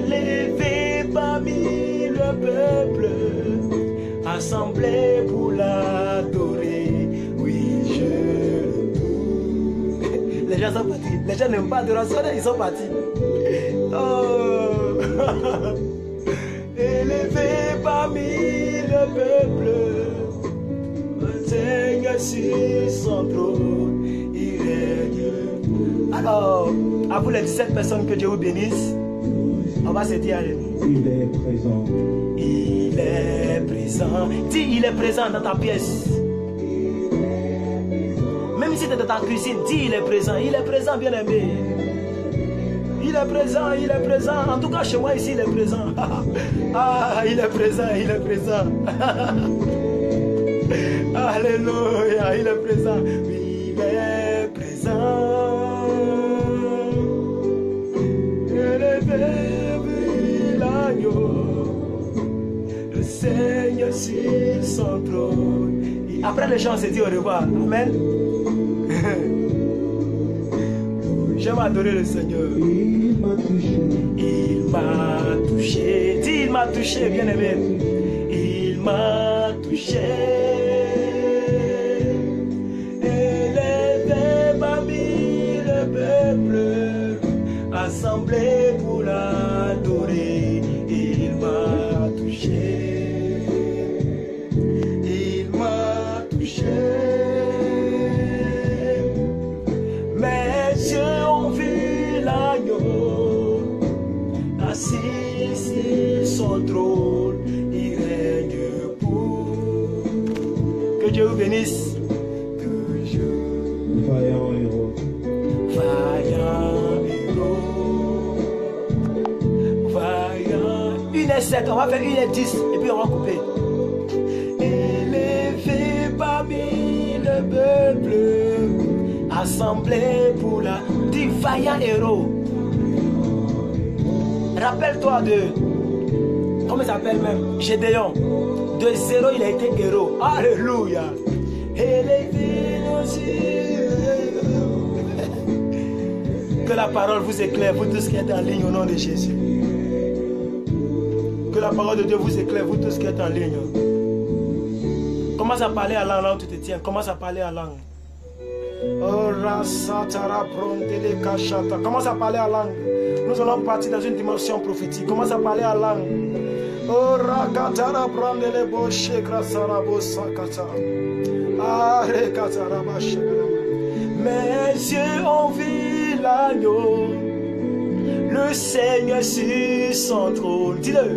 Levé parmi le peuple, assemblé pour l'adorer. Oui, je le touche. Les gens sont partis. Les gens n'aiment pas l'adoration, ils sont partis. Oh. Élevé parmi le peuple, le Seigneur sur son trône, il règne. Alors, à vous les 17 personnes, que Dieu vous bénisse. On va se dire, il est présent. Il est présent. Dis, il est présent dans ta pièce. Même si tu es dans ta cuisine, dis, il est présent. Il est présent, bien aimé. Il est présent, il est présent. En tout cas, chez moi ici, il est présent. Ah, il est présent, il est présent. Alléluia, il est présent. Oui, il est présent. Il est l'agneau, le Seigneur sur son trône. Et après, les gens se disent au revoir. Amen. J'aime adorer le Seigneur. Il m'a touché. Il m'a touché. Dis, il m'a touché, bien aimé. Il m'a touché. Élevé parmi le peuple, assemblé pour l'adorer. Il m'a touché. Il m'a touché. Mes yeux ont vu l'agneau, assis sur son trône, il règne pour. Que Dieu vous bénisse. Toujours. Vaillant héros. Vaillant héros. Vaillant. 1h07, on va faire 1h10 et puis on va couper. Élevé parmi le peuple, assemblé pour la... Dis, vaillant héros. Rappelle-toi de... Comment il s'appelle même? Gédéon. De 0, il a été héros. Alléluia. Élevé nos yeux. Que la parole vous éclaire, vous tous qui êtes en ligne au nom de Jésus. Que la parole de Dieu vous éclaire, vous tous qui êtes en ligne. Commence à parler à langue là où tu te tiens. Commence à parler à langue. Commence à parler à langue. Nous allons partir dans une dimension prophétique. Commence à parler à langue. Mes yeux ont vu l'agneau, le Seigneur sur son trône. Dis-le.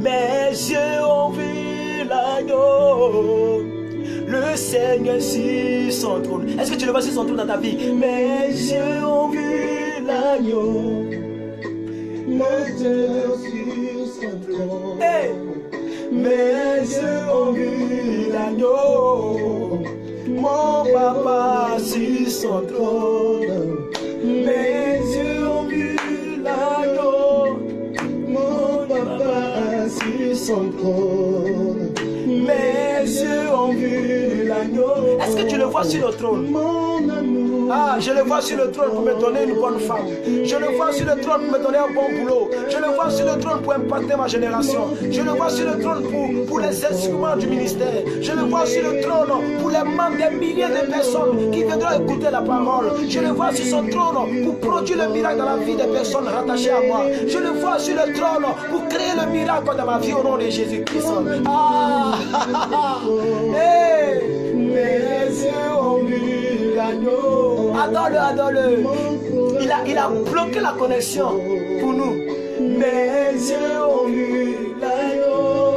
Mes yeux ont vu l'agneau, le Seigneur sur son trône. Est-ce que tu le vois sur son trône dans ta vie? Mes yeux ont vu l'agneau, le Seigneur sur son trône. Hey! Mes yeux ont vu l'agneau, mon papa sur son trône. Mes yeux ont vu l'agneau, mon papa sur vois sur le trône. Mon amour. Ah, je le vois sur le trône pour me donner une bonne femme. Je le vois sur le trône pour me donner un bon boulot. Je le vois sur le trône pour impacter ma génération. Je le vois sur le trône pour les instruments du ministère. Je le vois sur le trône pour les membres des milliers de personnes qui viendront écouter la parole. Je le vois sur son trône pour produire le miracle dans la vie des personnes rattachées à moi. Je le vois sur le trône pour créer le miracle dans ma vie au nom de Jésus-Christ. Ah, hey, mes yeux ont vu l'agneau. Adore-le, adore-le. Il a bloqué la connexion pour nous. Mes yeux ont vu l'agneau.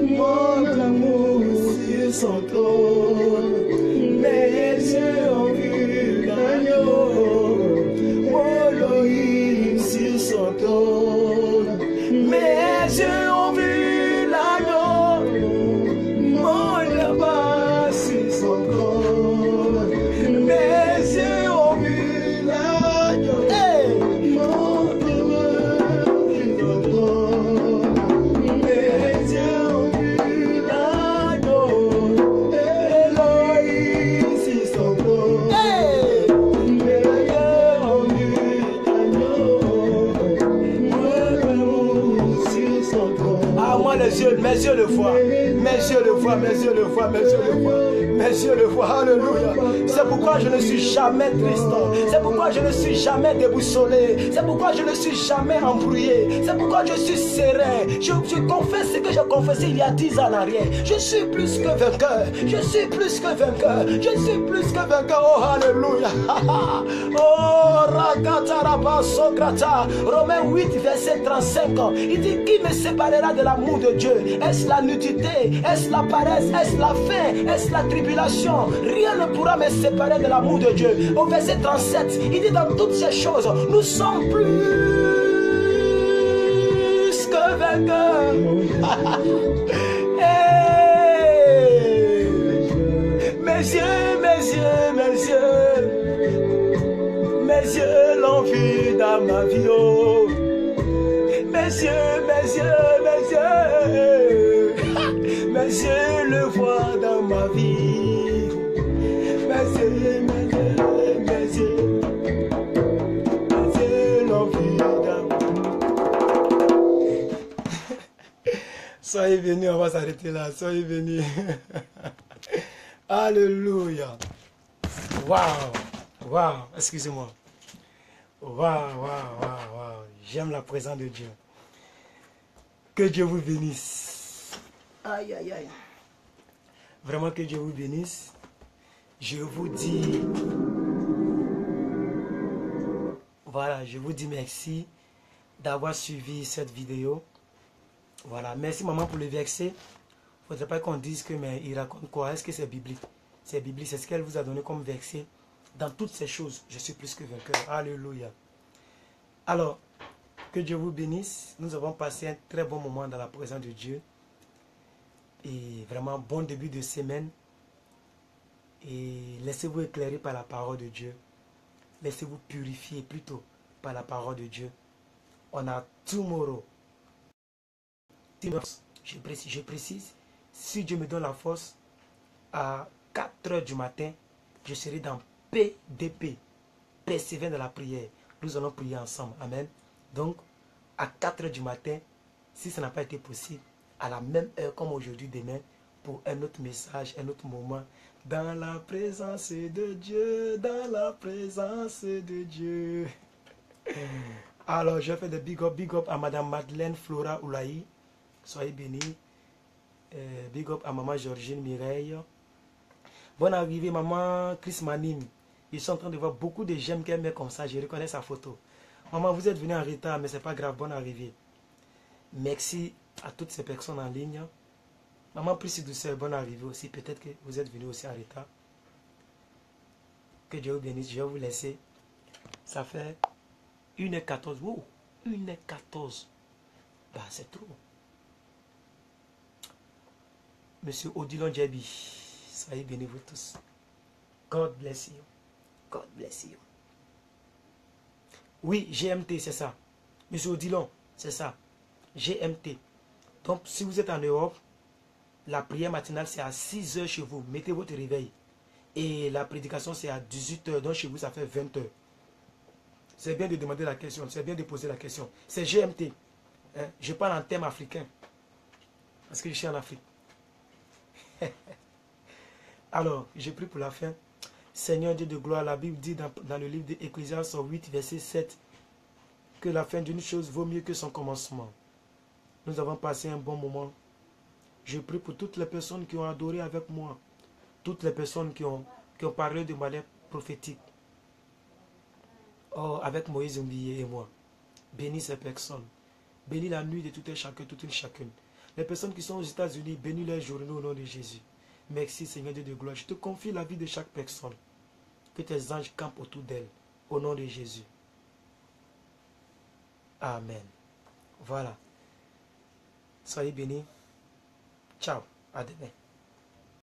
Mon amour sur son trône. Mes yeux ont vu l'agneau. Mon Elohim sur son trône. Mes yeux ont vu l'agneau. Mon là-bas sur son trône. Mes yeux ont vu l'agneau. Hey! Mon sur son trône. Mes yeux ont vu l'agneau. Elohim sur son trône. Hey! Mes yeux ont vu l'agneau. Mon sur son trône. Ah, moi mes yeux le voient. Mes yeux le voient, mes yeux le voient, mes yeux le voient. Mes yeux le voient, alléluia. C'est pourquoi je ne suis jamais triste. C'est pourquoi je ne suis jamais déboussolé. C'est pourquoi je ne suis jamais embrouillé. C'est pourquoi je suis serein. Je confesse ce que j'ai confessé il y a 10 ans en arrière. Je suis plus que vainqueur. Je suis plus que vainqueur. Je suis plus que vainqueur. Oh, alléluia. Oh, Rakataraba Sokrata. Romains 8, verset 35. Il dit, qui me séparera de l'amour de Dieu? Est-ce la nudité? Est-ce la paresse? Est-ce la faim? Est-ce la tribulation? Rien ne pourra me séparer de l'amour de Dieu. Au verset 37, il dit dans toutes ces choses, nous sommes plus que vainqueurs. Hey! Mes yeux, mes yeux, mes yeux, mes yeux l'ont vu dans ma vie. Oh. Mes yeux, mes yeux, mes yeux, mes yeux le voient dans ma vie. Mes yeux, mes yeux, mes yeux, mes yeux l'ont vu dans ma vie. Soyez venus, on va s'arrêter là. Soyez venus. Alléluia. Waouh, waouh, excusez-moi. Waouh, waouh, waouh, waouh. J'aime la présence de Dieu. Que Dieu vous bénisse. Aïe, aïe, aïe. Vraiment que Dieu vous bénisse. Je vous dis... Voilà, je vous dis merci d'avoir suivi cette vidéo. Voilà, merci maman pour le verset. Il ne faudrait pas qu'on dise que mais il raconte quoi. Est-ce que c'est biblique? C'est biblique, c'est ce qu'elle vous a donné comme verset. Dans toutes ces choses, je suis plus que vainqueur. Alléluia. Alors, que Dieu vous bénisse. Nous avons passé un très bon moment dans la présence de Dieu. Et vraiment, bon début de semaine. Et laissez-vous éclairer par la parole de Dieu. Laissez-vous purifier plutôt par la parole de Dieu. On a tomorrow. Je précise, si Dieu me donne la force, à 4 h du matin, je serai dans PDP. Persévère dans la prière. Nous allons prier ensemble. Amen. Donc, à 4 h du matin, si ça n'a pas été possible, à la même heure comme aujourd'hui, demain, pour un autre message, un autre moment, dans la présence de Dieu, dans la présence de Dieu. Alors, je fais des big up à Madame Madeleine Flora Oulaï. Soyez bénis. Big up à Maman Georgine Mireille. Bonne arrivée, Maman Chris Manim. Ils sont en train de voir beaucoup de j'aime qu'elle met comme ça. Je reconnais sa photo. Maman, vous êtes venu en retard, mais c'est pas grave. Bonne arrivée. Merci à toutes ces personnes en ligne. Maman, plus douceur, bonne arrivée aussi. Peut-être que vous êtes venu aussi en retard. Que Dieu vous bénisse. Je vais vous laisser. Ça fait 1h14. Wow, 1h14. Bah, c'est trop. Monsieur Odilon Djabi, soyez bénis vous tous. God bless you. God bless you. Oui, GMT, c'est ça. Monsieur Odilon, c'est ça. GMT. Donc, si vous êtes en Europe, la prière matinale, c'est à 6 h chez vous. Mettez votre réveil. Et la prédication, c'est à 18 h. Donc chez vous, ça fait 20 h. C'est bien de demander la question. C'est bien de poser la question. C'est GMT. Hein? Je parle en thème africain. Parce que je suis en Afrique. Alors, j'ai pris pour la fin. Seigneur Dieu de gloire, la Bible dit dans le livre d'Ecclésiaste 8, verset 7, que la fin d'une chose vaut mieux que son commencement. Nous avons passé un bon moment. Je prie pour toutes les personnes qui ont adoré avec moi. Toutes les personnes qui ont parlé de manière prophétique. Oh, avec Moïse Mbiye et moi. Bénis ces personnes. Bénis la nuit de tout un chacun, toute une chacune. Les personnes qui sont aux États-Unis, bénis leurs journées au nom de Jésus. Merci Seigneur Dieu de gloire. Je te confie la vie de chaque personne. Que tes anges campent autour d'elle. Au nom de Jésus. Amen. Voilà. Soyez bénis. Ciao. À demain.